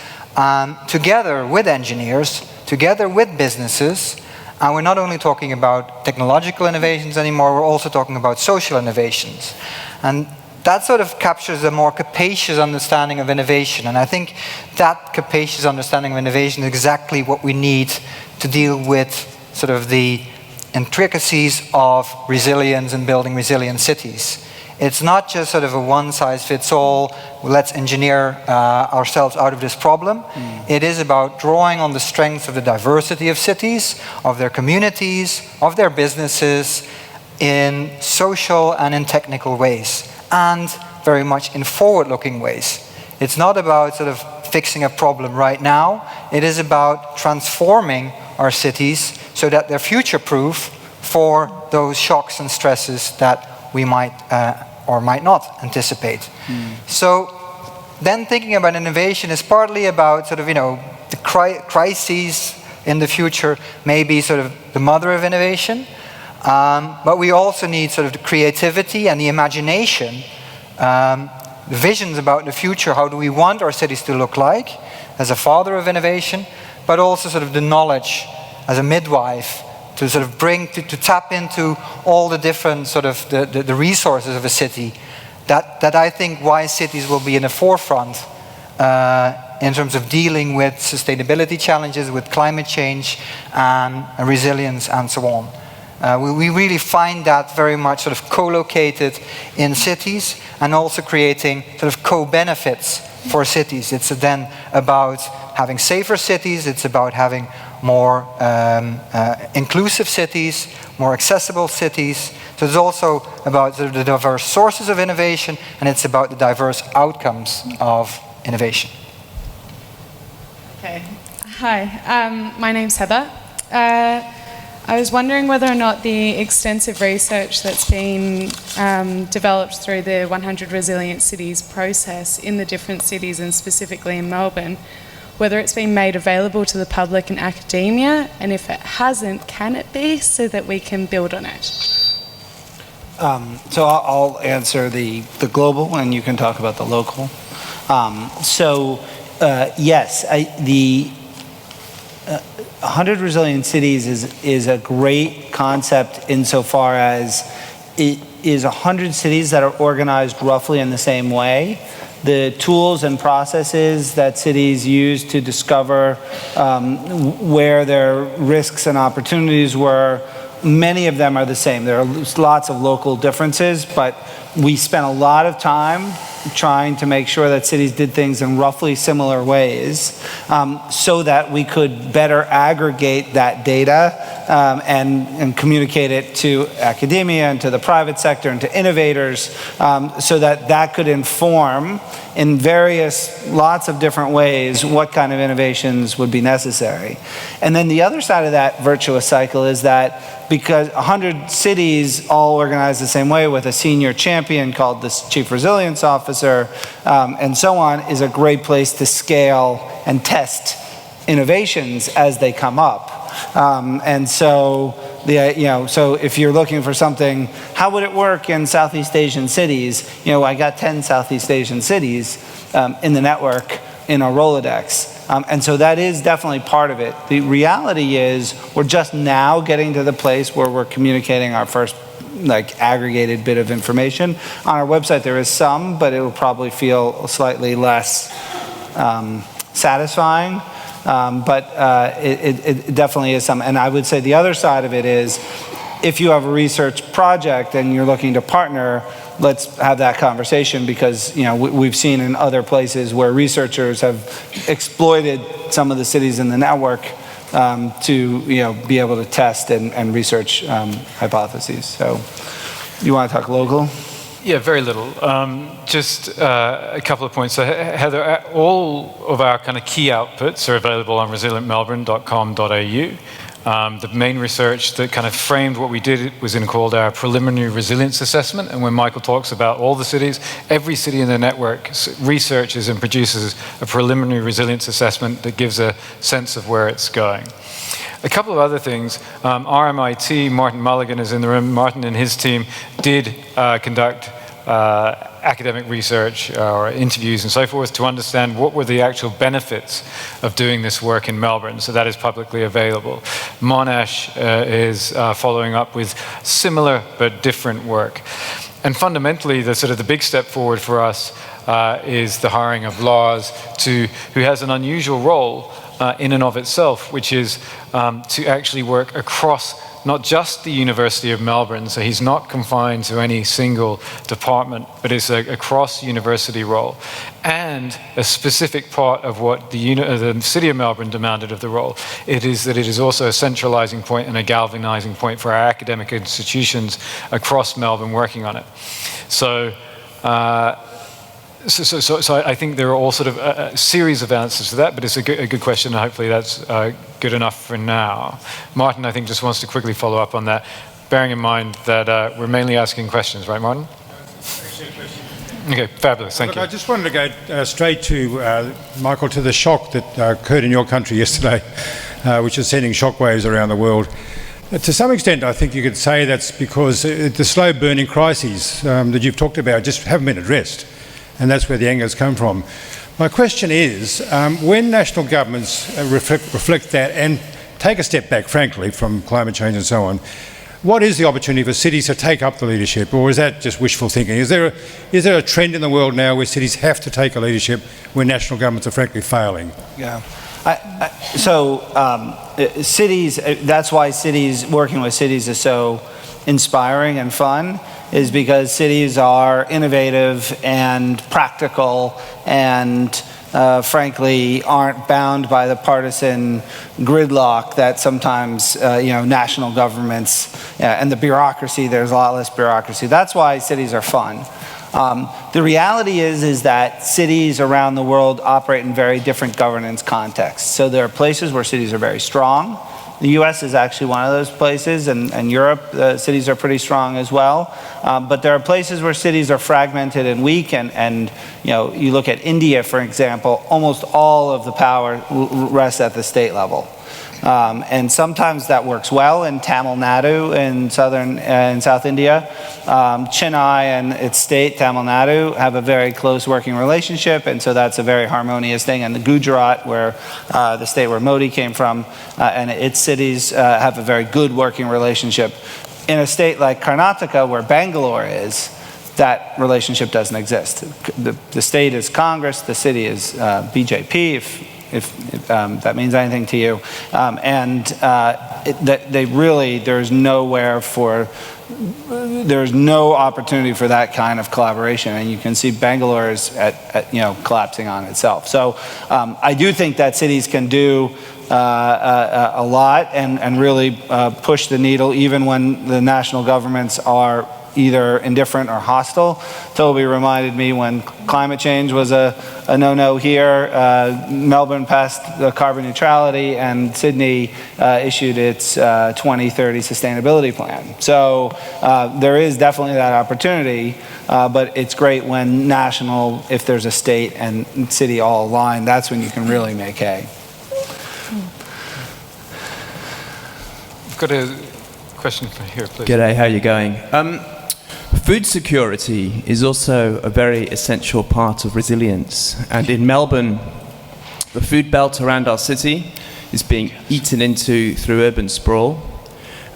together with engineers, together with businesses. And we're not only talking about technological innovations anymore, we're also talking about social innovations. And that sort of captures a more capacious understanding of innovation. And I think that capacious understanding of innovation is exactly what we need to deal with sort of the intricacies of resilience and building resilient cities. It's not just sort of a one-size-fits-all, let's engineer ourselves out of this problem. It is about drawing on the strengths of the diversity of cities, of their communities, of their businesses, in social and in technical ways, and very much in forward-looking ways. It's not about sort of fixing a problem right now. It is about transforming our cities so that they're future-proof for those shocks and stresses that we might or might not anticipate. So then thinking about innovation is partly about sort of, the crises in the future may be sort of the mother of innovation. But we also need sort of the creativity and the imagination, the visions about the future. How do we want our cities to look like as a father of innovation, but also sort of the knowledge as a midwife to sort of bring, to tap into all the different sort of the resources of a city. That I think why cities will be in the forefront in terms of dealing with sustainability challenges, with climate change, and resilience, and so on. We really find that very much sort of co-located in cities, and also creating sort of co-benefits for cities. It's then about having safer cities, it's about having more inclusive cities, more accessible cities. So it's also about sort of the diverse sources of innovation, and it's about the diverse outcomes of innovation. Okay. Hi, my name's Heather. I was wondering whether or not the extensive research that's been developed through the 100 Resilient Cities process in the different cities, and specifically in Melbourne, whether it's been made available to the public and academia, and if it hasn't, can it be, so that we can build on it? So I'll answer the global, and you can talk about the local. Yes, the 100 Resilient Cities is a great concept insofar as it is 100 cities that are organized roughly in the same way. The tools and processes that cities use to discover where their risks and opportunities were, many of them are the same. There are lots of local differences, but we spent a lot of time trying to make sure that cities did things in roughly similar ways, so that we could better aggregate that data and communicate it to academia and to the private sector and to innovators, so that that could inform in lots of different ways what kind of innovations would be necessary. And then the other side of that virtuous cycle is that because 100 cities all organized the same way with a senior champion called the Chief Resilience Officer, and so on, is a great place to scale and test innovations as they come up. And so, so if you're looking for something, how would it work in Southeast Asian cities? I got 10 Southeast Asian cities in the network in our Rolodex. And so that is definitely part of it. The reality is we're just now getting to the place where we're communicating our first aggregated bit of information. On our website there is some, but it will probably feel slightly less satisfying. But it definitely is some. And I would say the other side of it is, if you have a research project and you're looking to partner, let's have that conversation, because we've seen in other places where researchers have exploited some of the cities in the network to be able to test and research hypotheses. So, you want to talk local? Yeah, very little. Just a couple of points. So, Heather, all of our kind of key outputs are available on resilientmelbourne.com.au. The main research that kind of framed what we did was called our preliminary resilience assessment. And when Michael talks about all the cities, every city in the network researches and produces a preliminary resilience assessment that gives a sense of where it's going. A couple of other things. RMIT, Martin Mulligan is in the room. Martin and his team did conduct academic research or interviews and so forth to understand what were the actual benefits of doing this work in Melbourne. So that is publicly available. Monash is following up with similar but different work. And fundamentally, the big step forward for us is the hiring of Lars, who has an unusual role in and of itself, which is to actually work across not just the University of Melbourne, so he's not confined to any single department, but it's a cross-university role. And a specific part of what the City of Melbourne demanded of the role, it is that it is also a centralizing point and a galvanizing point for our academic institutions across Melbourne working on it. So I think there are all sort of a series of answers to that, but it's a good question, and hopefully that's good enough for now. Martin, I think, just wants to quickly follow up on that, bearing in mind that we're mainly asking questions, right, Martin? Actually, a question. Okay, fabulous, thank you. I just wanted to go straight to, Michael, to the shock that occurred in your country yesterday, which is sending shockwaves around the world. To some extent, I think you could say that's because the slow-burning crises that you've talked about just haven't been addressed. And that's where the anger's come from. My question is, when national governments reflect that and take a step back, frankly, from climate change and so on, what is the opportunity for cities to take up the leadership, or is that just wishful thinking? Is there a trend in the world now where cities have to take a leadership when national governments are frankly failing? Yeah. Cities, that's why working with cities is so inspiring and fun, is because cities are innovative and practical and frankly aren't bound by the partisan gridlock that sometimes national governments and the bureaucracy, there's a lot less bureaucracy. That's why cities are fun. The reality is that cities around the world operate in very different governance contexts. So there are places where cities are very strong. The US is actually one of those places, and Europe, cities are pretty strong as well. But there are places where cities are fragmented and weak, and you look at India, for example, almost all of the power rests at the state level. And sometimes that works well in Tamil Nadu in South India. Chennai and its state, Tamil Nadu, have a very close working relationship, and so that's a very harmonious thing. And the Gujarat, where the state where Modi came from, and its cities have a very good working relationship. In a state like Karnataka, where Bangalore is, that relationship doesn't exist. The state is Congress, the city is BJP, if that means anything to you. There's no opportunity for that kind of collaboration, and you can see Bangalore is collapsing on itself. So I do think that cities can do a lot and really push the needle even when the national governments are either indifferent or hostile. Toby reminded me when climate change was a no-no here, Melbourne passed the carbon neutrality and Sydney issued its 2030 sustainability plan. So there is definitely that opportunity, but it's great when if there's a state and city all align, that's when you can really make hay. I've got a question from here, please. G'day, how are you going? Food security is also a very essential part of resilience. And in Melbourne, the food belt around our city is being eaten into through urban sprawl.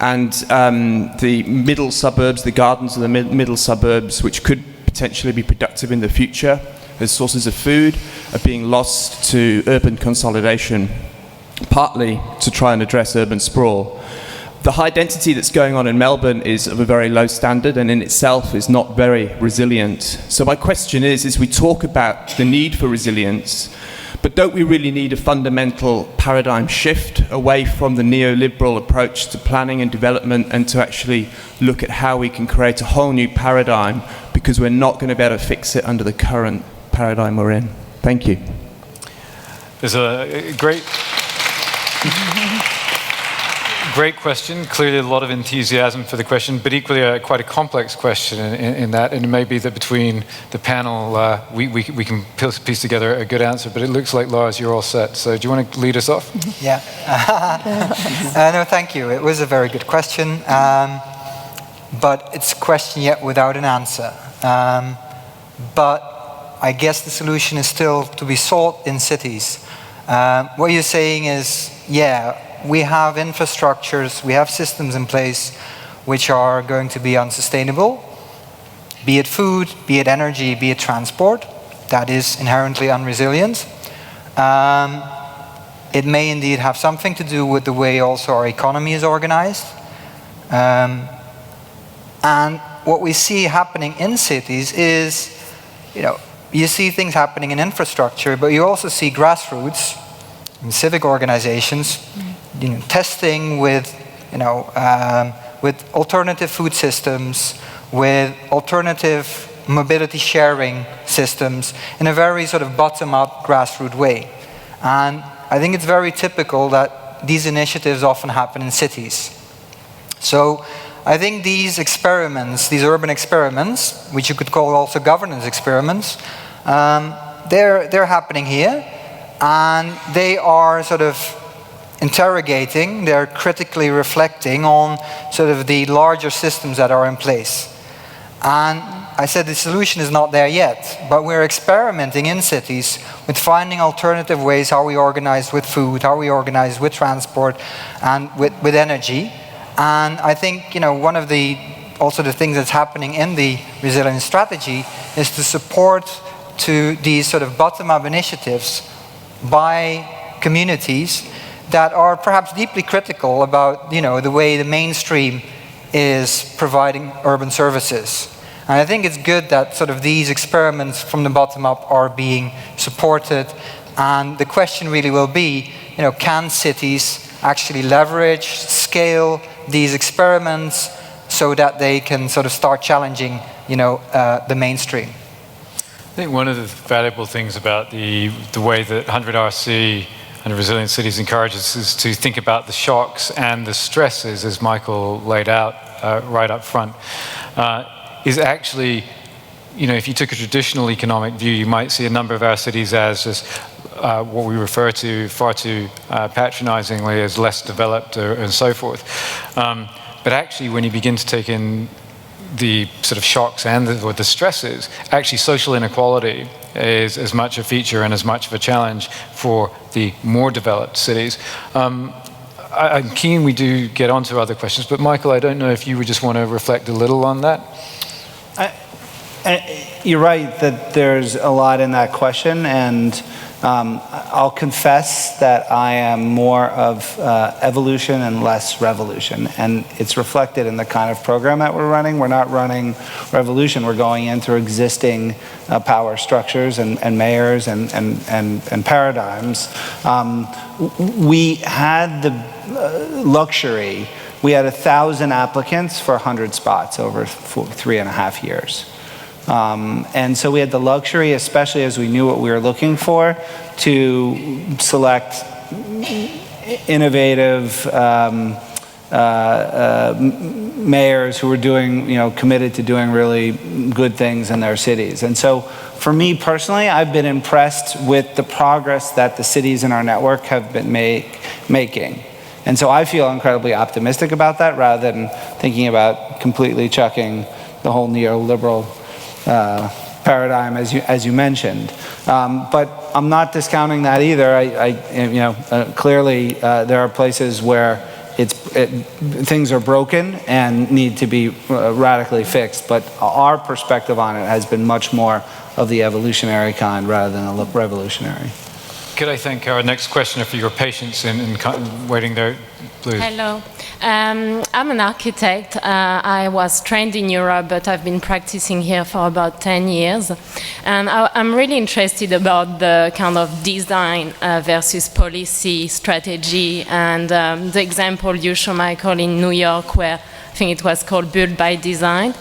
And the middle suburbs, the gardens of the middle suburbs, which could potentially be productive in the future as sources of food, are being lost to urban consolidation, partly to try and address urban sprawl. The high density that's going on in Melbourne is of a very low standard and in itself is not very resilient. So my question is we talk about the need for resilience, but don't we really need a fundamental paradigm shift away from the neoliberal approach to planning and development and to actually look at how we can create a whole new paradigm, because we're not going to be able to fix it under the current paradigm we're in. Thank you. There's a great... great question. Clearly a lot of enthusiasm for the question, but equally quite a complex question in that, and it may be that between the panel we can piece together a good answer, but it looks like, Lars, you're all set. So do you want to lead us off? Yeah. No, thank you. It was a very good question, but it's a question yet without an answer. But I guess the solution is still to be sought in cities. What you're saying is, yeah, we have infrastructures, we have systems in place which are going to be unsustainable, be it food, be it energy, be it transport. That is inherently unresilient. It may indeed have something to do with the way also our economy is organized. And what we see happening in cities is, you see things happening in infrastructure, but you also see grassroots and civic organizations testing with alternative food systems, with alternative mobility sharing systems in a very sort of bottom-up grassroots way. And I think it's very typical that these initiatives often happen in cities. So I think these experiments, these urban experiments, which you could call also governance experiments, they're happening here, and they are sort of interrogating, they're critically reflecting on sort of the larger systems that are in place. And I said the solution is not there yet, but we're experimenting in cities with finding alternative ways how we organize with food, how we organize with transport, and with energy. And I think, one of the things that's happening in the resilience strategy is to support to these sort of bottom-up initiatives by communities that are perhaps deeply critical about, the way the mainstream is providing urban services. And I think it's good that sort of these experiments from the bottom up are being supported. And the question really will be, can cities actually leverage, scale these experiments so that they can sort of start challenging, the mainstream? I think one of the valuable things about the way that 100RC and Resilient Cities encourages us is to think about the shocks and the stresses, as Michael laid out right up front, is actually, if you took a traditional economic view, you might see a number of our cities as just what we refer to far too patronizingly as less developed and so forth. But actually, when you begin to take in the sort of shocks and the stresses, actually social inequality is as much a feature and as much of a challenge for the more developed cities. I'm keen we do get on to other questions, but Michael, I don't know if you would just want to reflect a little on that. You're right that there's a lot in that question, and I'll confess that I am more of evolution and less revolution, and it's reflected in the kind of program that we're running. We're not running revolution. We're going into existing power structures and mayors and paradigms. We had the luxury. We had 1,000 applicants for 100 spots over 3.5 years. And so we had the luxury, especially as we knew what we were looking for, to select innovative mayors who were committed to doing really good things in their cities. And so for me personally, I've been impressed with the progress that the cities in our network have been making. And so I feel incredibly optimistic about that, rather than thinking about completely chucking the whole neoliberal paradigm, as you mentioned, but I'm not discounting that either. Clearly there are places where things are broken and need to be radically fixed. But our perspective on it has been much more of the evolutionary kind rather than a revolutionary. Could I thank our next questioner for your patience in waiting there, please? Hello. I'm an architect. I was trained in Europe, but I've been practicing here for about 10 years. And I'm really interested about the kind of design versus policy strategy. And the example you show, Michael, in New York, where I think it was called Build by Design.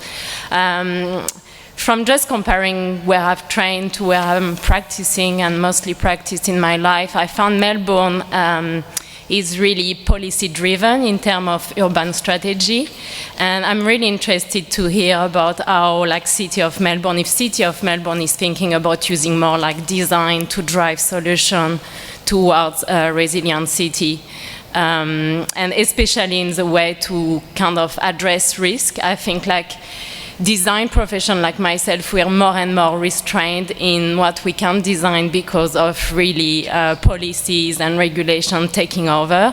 From just comparing where I've trained to where I'm practicing and mostly practiced in my life, I found Melbourne is really policy driven in terms of urban strategy. And I'm really interested to hear about how, like, City of Melbourne, if City of Melbourne is thinking about using more like design to drive solution towards a resilient city. And especially in the way to kind of address risk. I think, like, design profession like myself, we are more and more restrained in what we can design because of really policies and regulation taking over.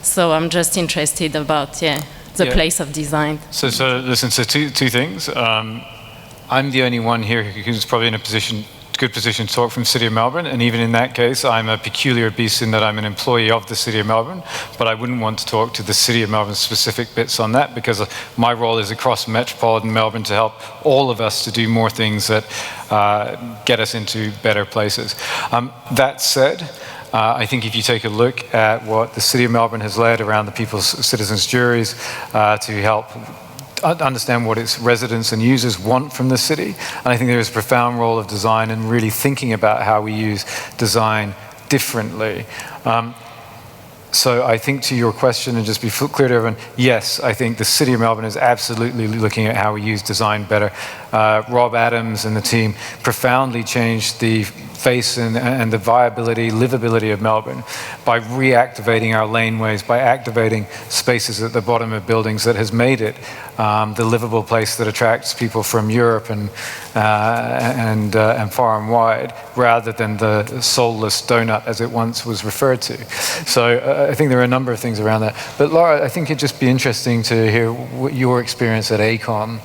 So I'm just interested about the place of design. So listen, so two things. I'm the only one here who's probably in a good position to talk from the City of Melbourne, and even in that case, I'm a peculiar beast in that I'm an employee of the City of Melbourne, but I wouldn't want to talk to the City of Melbourne specific bits on that, because my role is across metropolitan Melbourne to help all of us to do more things that get us into better places. That said, I think if you take a look at what the City of Melbourne has led around the People's Citizens Juries to help understand what its residents and users want from the city. And I think there is a profound role of design in really thinking about how we use design differently. So I think to your question, and just be clear to everyone, yes, I think the City of Melbourne is absolutely looking at how we use design better. Rob Adams and the team profoundly changed the face and the viability, livability of Melbourne by reactivating our laneways, by activating spaces at the bottom of buildings that has made it the livable place that attracts people from Europe and far and wide, rather than the soulless donut as it once was referred to. So I think there are a number of things around that. But Lara, I think it'd just be interesting to hear your experience at AECOM.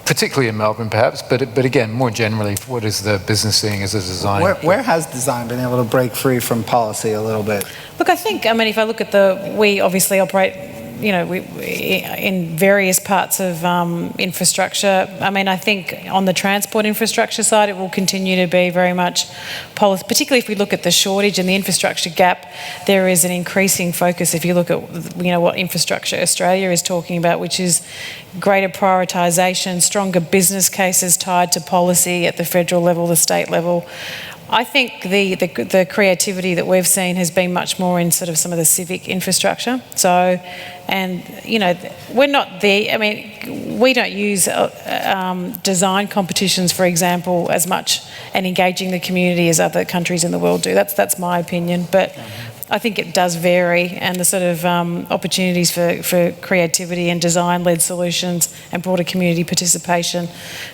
Particularly in Melbourne, perhaps, but again, more generally, what is the business seeing as a design? Where has design been able to break free from policy a little bit? Look, I think, I mean, if I look at we obviously operate, we in various parts of infrastructure. I mean, I think on the transport infrastructure side, it will continue to be very much policy, particularly if we look at the shortage and the infrastructure gap. There is an increasing focus, if you look at, what Infrastructure Australia is talking about, which is greater prioritisation, stronger business cases tied to policy at the federal level, the state level. I think the creativity that we've seen has been much more in sort of some of the civic infrastructure. So, and we're not there. I mean, we don't use design competitions, for example, as much and engaging the community as other countries in the world do. That's my opinion, but I think it does vary, and the sort of opportunities for creativity and design-led solutions and broader community participation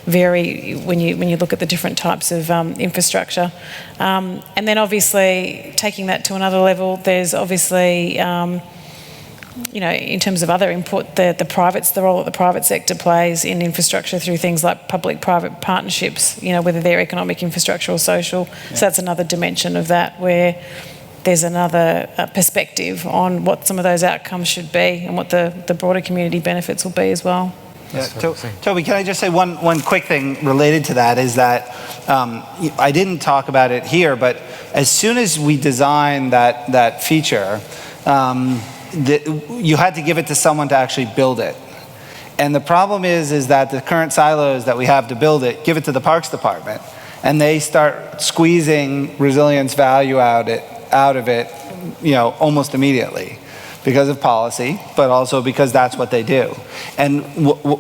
vary when you look at the different types of infrastructure. And then obviously taking that to another level, there's obviously in terms of other input, the role that the private sector plays in infrastructure through things like public-private partnerships, whether they're economic infrastructure or social. Yeah. So that's another dimension of that, where there's another perspective on what some of those outcomes should be and what the broader community benefits will be as well. Yeah. Toby, can I just say one quick thing related to that is that I didn't talk about it here, but as soon as we designed that feature, you had to give it to someone to actually build it. And the problem is that the current silos that we have to build it, give it to the Parks Department, and they start squeezing resilience value out of it, almost immediately because of policy, but also because that's what they do. And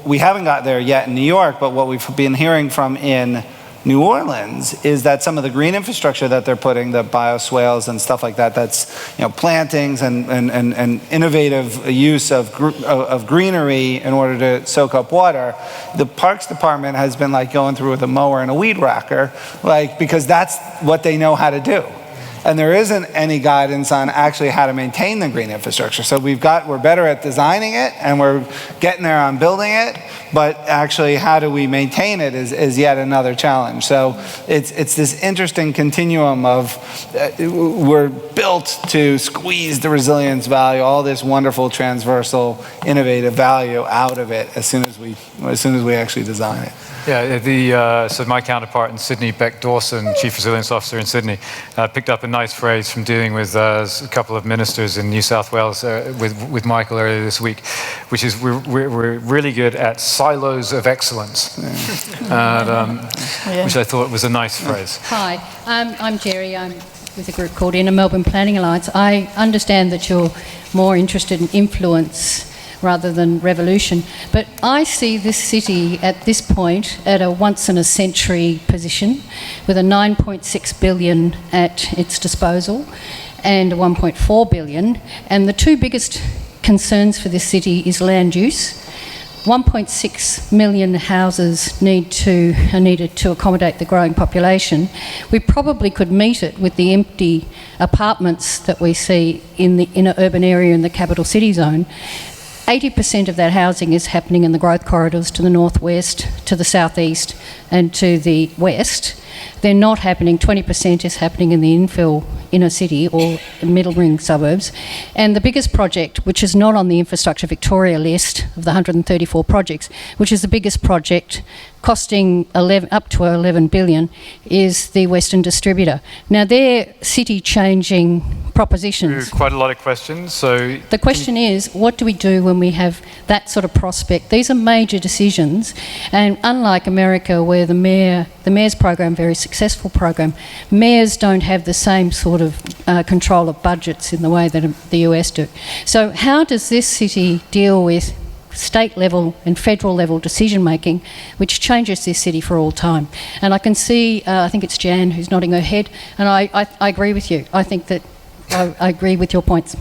we haven't got there yet in New York, but what we've been hearing from in New Orleans is that some of the green infrastructure that they're putting, the bioswales and stuff like that, that's plantings and innovative use of greenery in order to soak up water. The Parks Department has been like going through with a mower and a weed whacker, because that's what they know how to do. And there isn't any guidance on actually how to maintain the green infrastructure. So we're better at designing it, and we're getting there on building it, but actually how do we maintain it is yet another challenge. So it's this interesting continuum of we're built to squeeze the resilience value, all this wonderful transversal innovative value out of it as soon as we actually design it. Yeah, so my counterpart in Sydney, Beck Dawson, Chief Resilience Officer in Sydney, picked up a nice phrase from dealing with a couple of ministers in New South Wales with Michael earlier this week, which is we're really good at silos of excellence, which I thought was a nice phrase. Hi, I'm Jerry. I'm with a group called Inner Melbourne Planning Alliance. I understand that you're more interested in influence rather than revolution, but I see this city at this point at a once-in-a-century position with a 9.6 billion at its disposal and 1.4 billion, and the two biggest concerns for this city is land use. 1.6 million houses are needed to accommodate the growing population. We probably could meet it with the empty apartments that we see in the inner urban area in the capital city zone. 80% of that housing is happening in the growth corridors to the northwest, to the southeast and to the west. They're not happening, 20% is happening in the infill inner city or middle ring suburbs. And the biggest project, which is not on the Infrastructure Victoria list of the 134 projects, which is the biggest project costing up to 11 billion, is the Western Distributor. Now they're city-changing propositions. Quite a lot of questions, so... The question is, what do we do when we have that sort of prospect? These are major decisions, and unlike America, where the mayor's program, very successful program, mayors don't have the same sort of control of budgets in the way that the US do. So how does this city deal with state level and federal level decision making, which changes this city for all time? And I can see, I think it's Jan who's nodding her head, and I agree with you. I think that I agree with your points.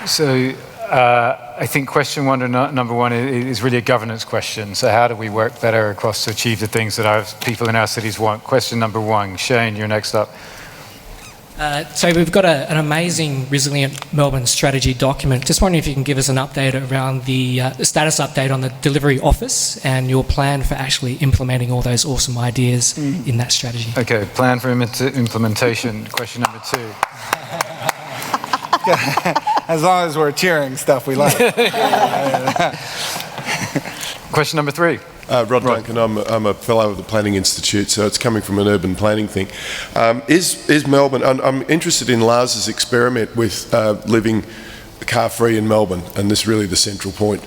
So I think question number one is really a governance question. So how do we work better across to achieve the things that our people in our cities want? Question number one. Shane, you're next up. So we've got an amazing Resilient Melbourne strategy document. Just wondering if you can give us an update around the status update on the delivery office and your plan for actually implementing all those awesome ideas in that strategy. Okay, plan for implementation. Question number two. As long as we're cheering stuff we like. Question number three. Rod Duncan, I'm a fellow of the Planning Institute, so it's coming from an urban planning thing. Is Melbourne, I'm interested in Lars's experiment with living car-free in Melbourne, and this is really the central point.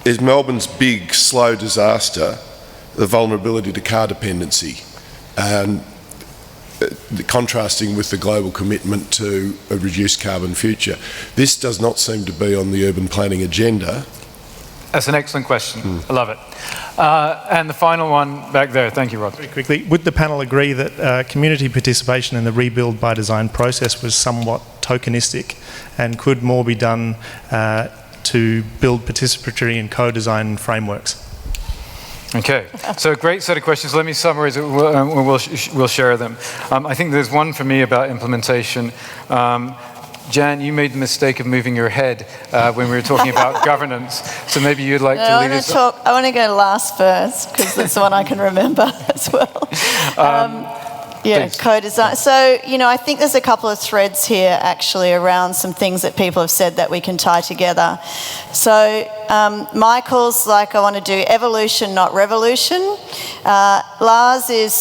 Is Melbourne's big, slow disaster the vulnerability to car dependency, and contrasting with the global commitment to a reduced carbon future? This does not seem to be on the urban planning agenda. That's an excellent question. I love it. And the final one back there. Thank you, Rod. Very quickly, would the panel agree that community participation in the rebuild by design process was somewhat tokenistic, and could more be done to build participatory and co-design frameworks? Okay, so a great set of questions. Let me summarize it, we'll share them. I think there's one for me about implementation. Jan, you made the mistake of moving your head when we were talking about governance, so maybe you'd like to lead us. I want to go last first, because that's the one I can remember as well. Co-design. So, I think there's a couple of threads here actually around some things that people have said that we can tie together. So, Michael's like, I want to do evolution, not revolution. Lars is,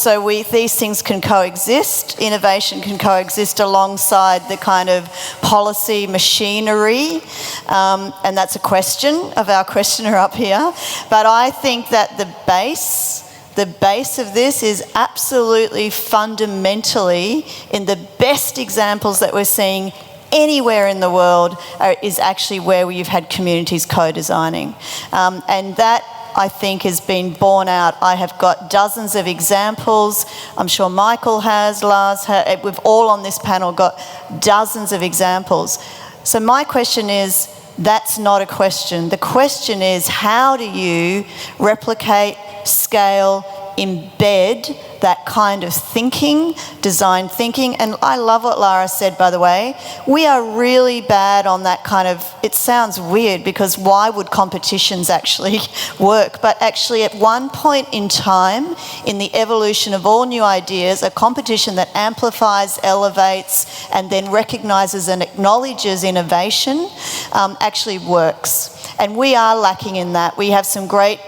these things can coexist. Innovation can coexist alongside the kind of policy machinery. And that's a question of our questioner up here. But I think that the base of this is absolutely fundamentally, in the best examples that we're seeing anywhere in the world, is actually where you've had communities co-designing. And that, I think, has been borne out. I have got dozens of examples. I'm sure Michael has, Lars has. We've all on this panel got dozens of examples. So my question is, that's not a question. The question is, how do you replicate, scale, embed that kind of thinking, design thinking? And I love what Lara said, by the way. We are really bad on that kind of, it sounds weird because why would competitions actually work? But actually at one point in time in the evolution of all new ideas, a competition that amplifies, elevates, and then recognises and acknowledges innovation actually works. And we are lacking in that. We have some great,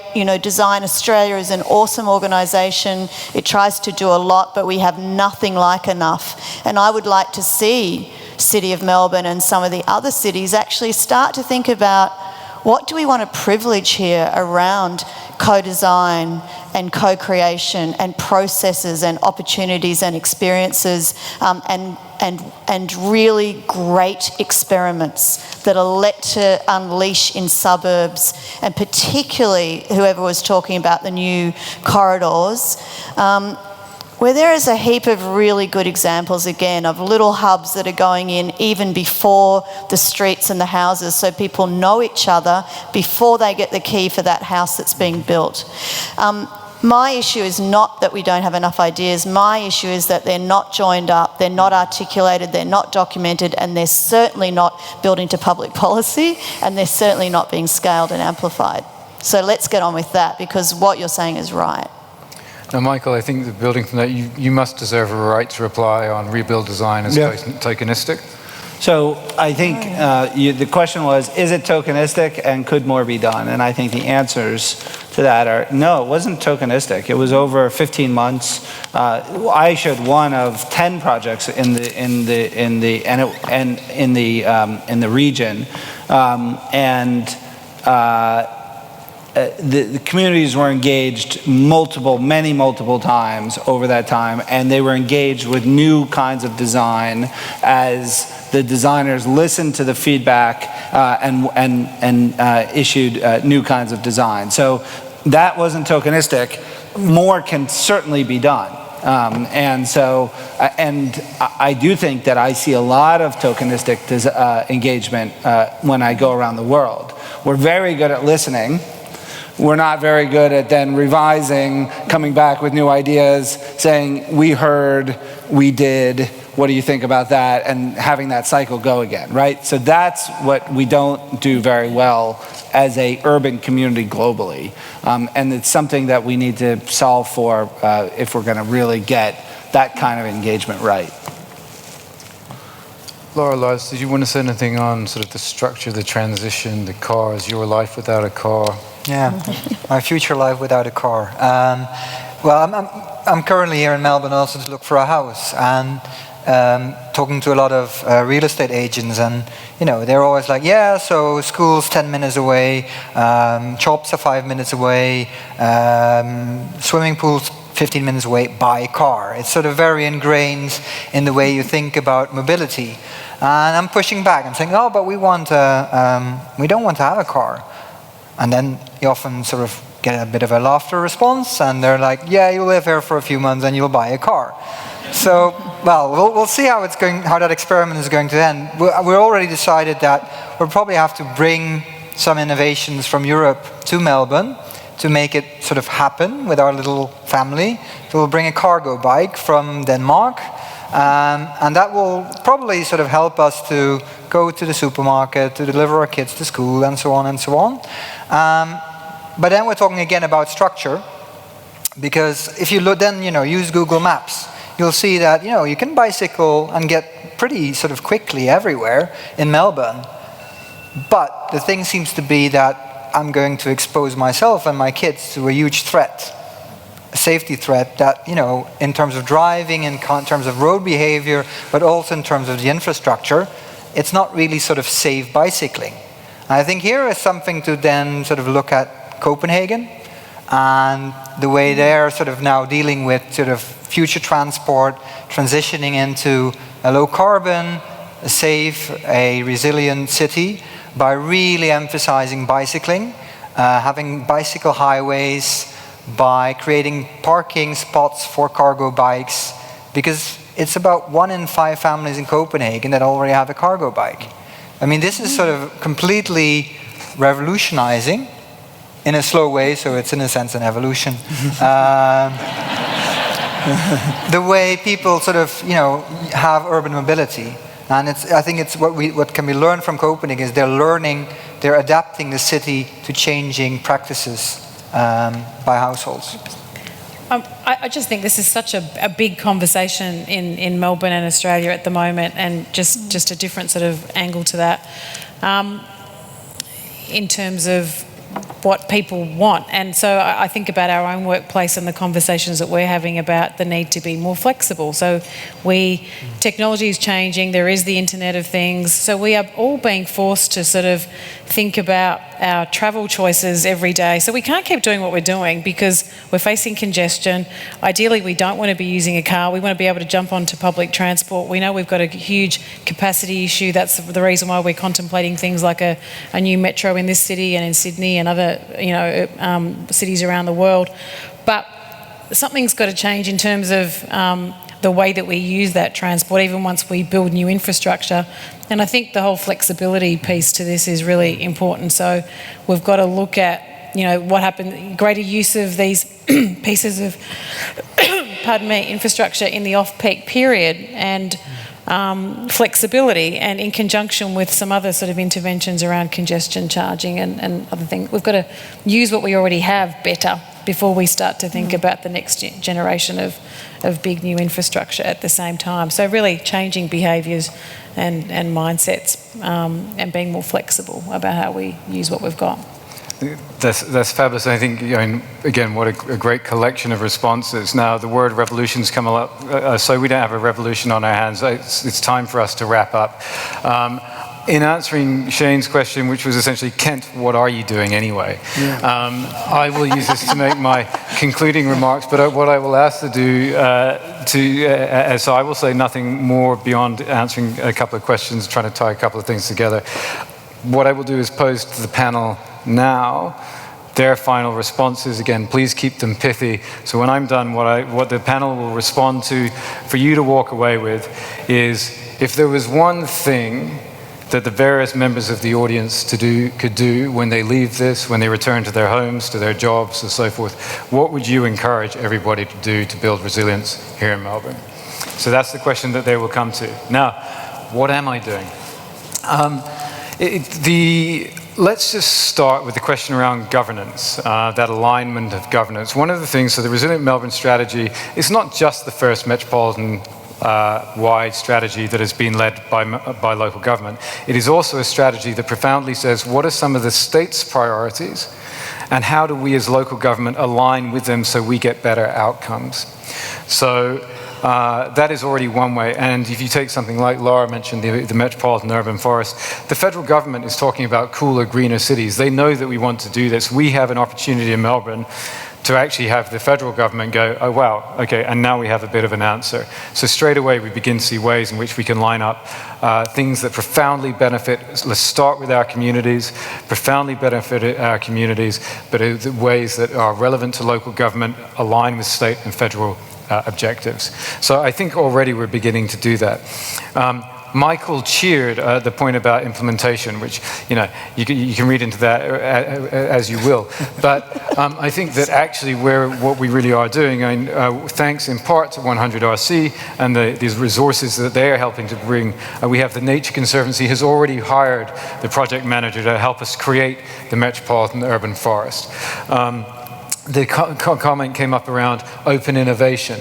Design Australia is an awesome organisation. It tries to do a lot, but we have nothing like enough. And I would like to see City of Melbourne and some of the other cities actually start to think about, what do we want to privilege here around co-design and co-creation and processes and opportunities and experiences and really great experiments that are let to unleash in suburbs, and particularly whoever was talking about the new corridors, where there is a heap of really good examples, again, of little hubs that are going in even before the streets and the houses, so people know each other before they get the key for that house that's being built. My issue is not that we don't have enough ideas. My issue is that they're not joined up, they're not articulated, they're not documented, and they're certainly not built into public policy, and they're certainly not being scaled and amplified. So let's get on with that, because what you're saying is right. Now, Michael, I think that building from that, you must deserve a right to reply on rebuild design as tokenistic. So I think the question was, is it tokenistic and could more be done? And I think the answers to that are no, it wasn't tokenistic. It was over 15 months. I showed one of 10 projects in the region, the communities were engaged multiple times over that time, and they were engaged with new kinds of design as the designers listened to the feedback and issued new kinds of design. So that wasn't tokenistic. More can certainly be done. And I do think that I see a lot of tokenistic engagement when I go around the world. We're very good at listening. We're not very good at then revising, coming back with new ideas, saying, we heard, we did, what do you think about that, and having that cycle go again, right? So that's what we don't do very well as a urban community globally. And it's something that we need to solve for if we're gonna really get that kind of engagement right. Lara, Lars, did you want to say anything on sort of the structure, the transition, the cars, your life without a car? Yeah, my future life without a car. Well, I'm currently here in Melbourne also to look for a house, and talking to a lot of real estate agents, and they're always like, yeah, so school's 10 minutes away, shops are 5 minutes away, swimming pool's 15 minutes away, by car. It's sort of very ingrained in the way you think about mobility. And I'm pushing back. I'm saying, oh, but we don't want to have a car. And then you often sort of get a bit of a laughter response, and they're like, yeah, you'll live here for a few months and you'll buy a car. So, well, we'll see how that experiment is going to end. We're already decided that we'll probably have to bring some innovations from Europe to Melbourne to make it sort of happen with our little family. So we'll bring a cargo bike from Denmark, and that will probably sort of help us to go to the supermarket, to deliver our kids to school, and so on and so on. But then we're talking again about structure, because if you use Google Maps, you'll see that you can bicycle and get pretty sort of quickly everywhere in Melbourne. But the thing seems to be that I'm going to expose myself and my kids to a huge threat, a safety threat that, in terms of driving, in terms of road behavior, but also in terms of the infrastructure, it's not really sort of safe bicycling. And I think here is something to then sort of look at Copenhagen and the way they're sort of now dealing with sort of future transport, transitioning into a low carbon, a safe, a resilient city, by really emphasizing bicycling, having bicycle highways, by creating parking spots for cargo bikes, because it's about 1 in 5 families in Copenhagen that already have a cargo bike. I mean, this is sort of completely revolutionizing in a slow way, so it's in a sense an evolution. The way people sort of, have urban mobility. And I think it's what can be learned from Copenhagen is they're adapting the city to changing practices by households. I just think this is such a big conversation in Melbourne and Australia at the moment, and just a different sort of angle to that. In terms of what people want. And so I think about our own workplace and the conversations that we're having about the need to be more flexible. So technology is changing, there is the Internet of Things, so we are all being forced to sort of think about our travel choices every day. So we can't keep doing what we're doing because we're facing congestion. Ideally, we don't want to be using a car. We want to be able to jump onto public transport. We know we've got a huge capacity issue. That's the reason why we're contemplating things like a new metro in this city and in Sydney and other cities around the world. But something's got to change in terms of the way that we use that transport, even once we build new infrastructure. And I think the whole flexibility piece to this is really important. So we've got to look at, what happened, greater use of these pieces of, infrastructure in the off-peak period, and flexibility, and in conjunction with some other sort of interventions around congestion charging and other things. We've got to use what we already have better before we start to think about the next generation of big new infrastructure at the same time. So really changing behaviours and mindsets, and being more flexible about how we use what we've got. That's fabulous. I think, again, what a great collection of responses. Now, the word revolution's come up, so we don't have a revolution on our hands. It's time for us to wrap up. In answering Shane's question, which was essentially, Kent, what are you doing anyway? I will use this to make my concluding remarks, but what I will ask to do, so I will say nothing more beyond answering a couple of questions, trying to tie a couple of things together. What I will do is pose to the panel now their final responses. Again, please keep them pithy. So when I'm done, what the panel will respond to for you to walk away with is, if there was one thing that the various members of the audience could do when they leave this, when they return to their homes, to their jobs, and so forth, what would you encourage everybody to do to build resilience here in Melbourne? So that's the question that they will come to. Now, what am I doing? Let's just start with the question around governance, that alignment of governance. One of the things, so the Resilient Melbourne strategy is not just the first metropolitan wide strategy that has been led by local government. It is also a strategy that profoundly says, what are some of the state's priorities, and how do we as local government align with them so we get better outcomes? So that is already one way. And if you take something like Lara mentioned, the metropolitan urban forest, the federal government is talking about cooler, greener cities. They know that we want to do this. We have an opportunity in Melbourne to actually have the federal government go, oh wow, okay, and now we have a bit of an answer. So straight away we begin to see ways in which we can line up things that profoundly benefit, let's start with our communities, profoundly benefit our communities, but the ways that are relevant to local government, align with state and federal objectives. So I think already we're beginning to do that. Michael cheered the point about implementation, which you can read into that as you will. But I think that actually what we really are doing, thanks in part to 100RC and these resources that they are helping to bring, we have the Nature Conservancy has already hired the project manager to help us create the metropolitan urban forest. The comment came up around open innovation.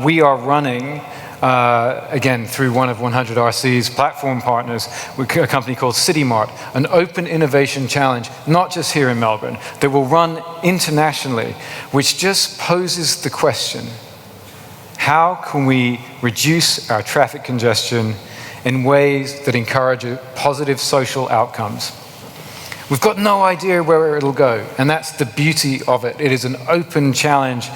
We are running, again, through one of 100RC's platform partners, with a company called CityMart, an open innovation challenge, not just here in Melbourne, that will run internationally, which just poses the question, how can we reduce our traffic congestion in ways that encourage positive social outcomes? We've got no idea where it'll go, and that's the beauty of it. It is an open challenge,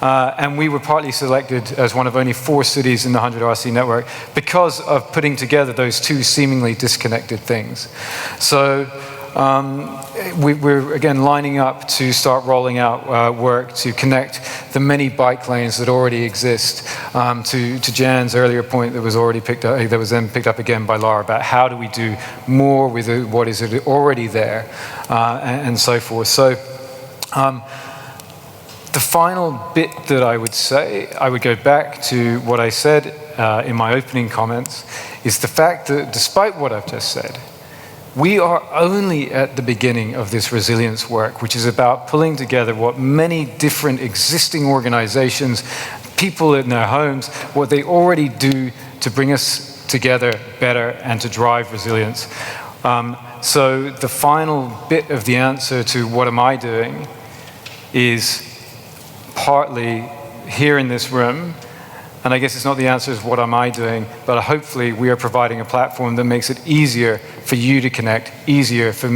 and we were partly selected as one of only 4 cities in the 100RC network because of putting together those two seemingly disconnected things. So we're again lining up to start rolling out work to connect the many bike lanes that already exist. To Jan's earlier point that was already picked up, that was then picked up again by Lara, about how do we do more with what is already there, and so forth. So the final bit that I would say, I would go back to what I said in my opening comments, is the fact that despite what I've just said, we are only at the beginning of this resilience work, which is about pulling together what many different existing organizations, people in their homes, what they already do to bring us together better and to drive resilience. So the final bit of the answer to what am I doing is partly here in this room, and I guess it's not the answer is what am I doing, but hopefully we are providing a platform that makes it easier for you to connect, easier for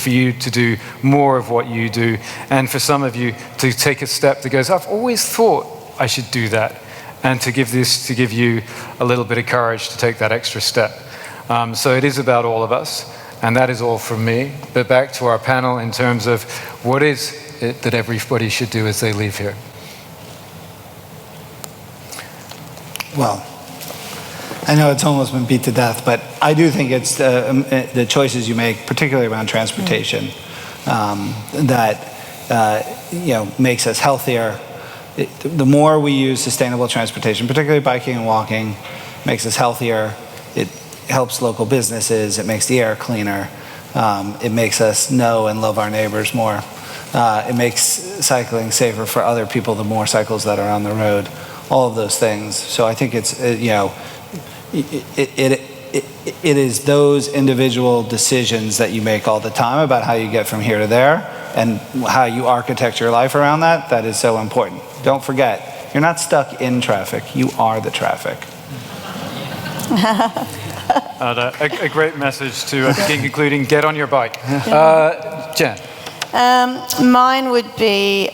you to do more of what you do, and for some of you to take a step that goes, I've always thought I should do that, and to give you a little bit of courage to take that extra step. So it is about all of us, and that is all from me. But back to our panel in terms of what is it that everybody should do as they leave here? Well, I know it's almost been beat to death, but I do think it's the choices you make, particularly around transportation, that makes us healthier. The more we use sustainable transportation, particularly biking and walking, makes us healthier. It helps local businesses. It makes the air cleaner. It makes us know and love our neighbors more. It makes cycling safer for other people, the more cycles that are on the road. All of those things. So I think it's it is those individual decisions that you make all the time about how you get from here to there and how you architect your life around that that is so important. Don't forget, you're not stuck in traffic. You are the traffic. A great message to begin concluding. Get on your bike. Jen. Mine would be.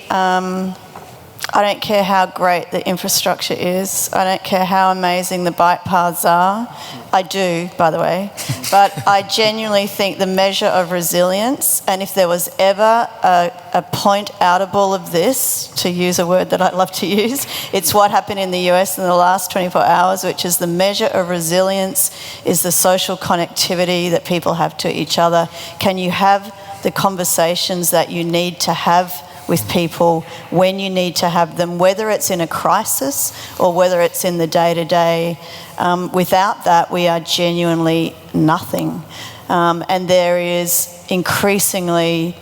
I don't care how great the infrastructure is. I don't care how amazing the bike paths are. I do, by the way. But I genuinely think the measure of resilience, and if there was ever a point outable of this, to use a word that I love to use, it's what happened in the US in the last 24 hours, which is the measure of resilience is the social connectivity that people have to each other. Can you have the conversations that you need to have with people when you need to have them, whether it's in a crisis or whether it's in the day-to-day. Without that, we are genuinely nothing. And there is increasingly,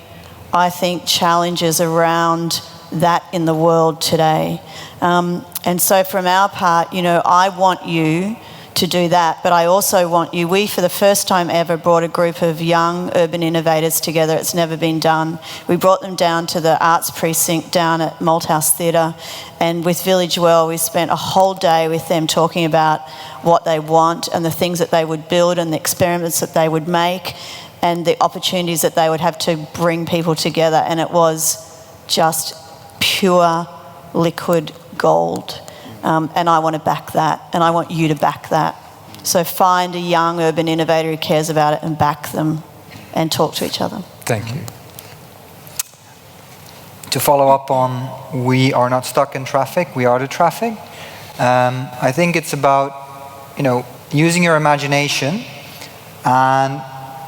I think, challenges around that in the world today. And so from our part, I want you to do that, but I also want you, we for the first time ever brought a group of young urban innovators together. It's never been done. We brought them down to the arts precinct down at Malthouse Theatre, and with Village Well we spent a whole day with them talking about what they want and the things that they would build and the experiments that they would make and the opportunities that they would have to bring people together, and it was just pure liquid gold. And I want to back that, and I want you to back that. So find a young urban innovator who cares about it and back them and talk to each other. Thank you. To follow up on, we are not stuck in traffic, we are the traffic. I think it's about, using your imagination and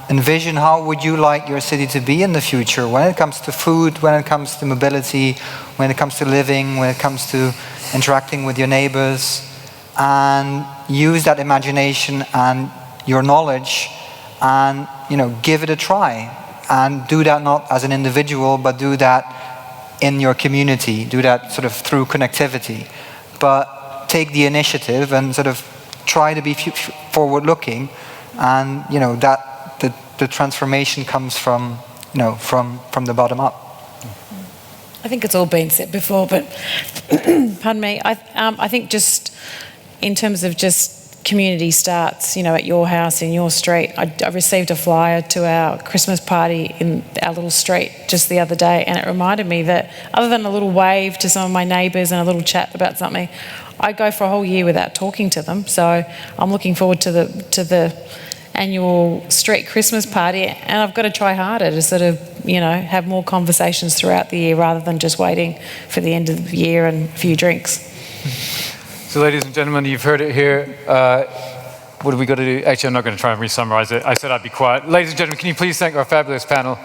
envision how would you like your city to be in the future when it comes to food, when it comes to mobility, when it comes to living, when it comes to interacting with your neighbors, and use that imagination and your knowledge and give it a try, and do that not as an individual but do that in your community, do that sort of through connectivity, but take the initiative and sort of try to be forward looking, and that the transformation comes from from the bottom up. I think it's all been said before, but pardon me. I think just in terms of just community starts, at your house, in your street. I received a flyer to our Christmas party in our little street just the other day, and it reminded me that other than a little wave to some of my neighbours and a little chat about something, I go for a whole year without talking to them. So I'm looking forward to the annual street Christmas party, and I've got to try harder to sort of, have more conversations throughout the year rather than just waiting for the end of the year and a few drinks. So ladies and gentlemen, you've heard it here. What have we got to do? Actually, I'm not going to try and re-summarise it. I said I'd be quiet. Ladies and gentlemen, can you please thank our fabulous panel?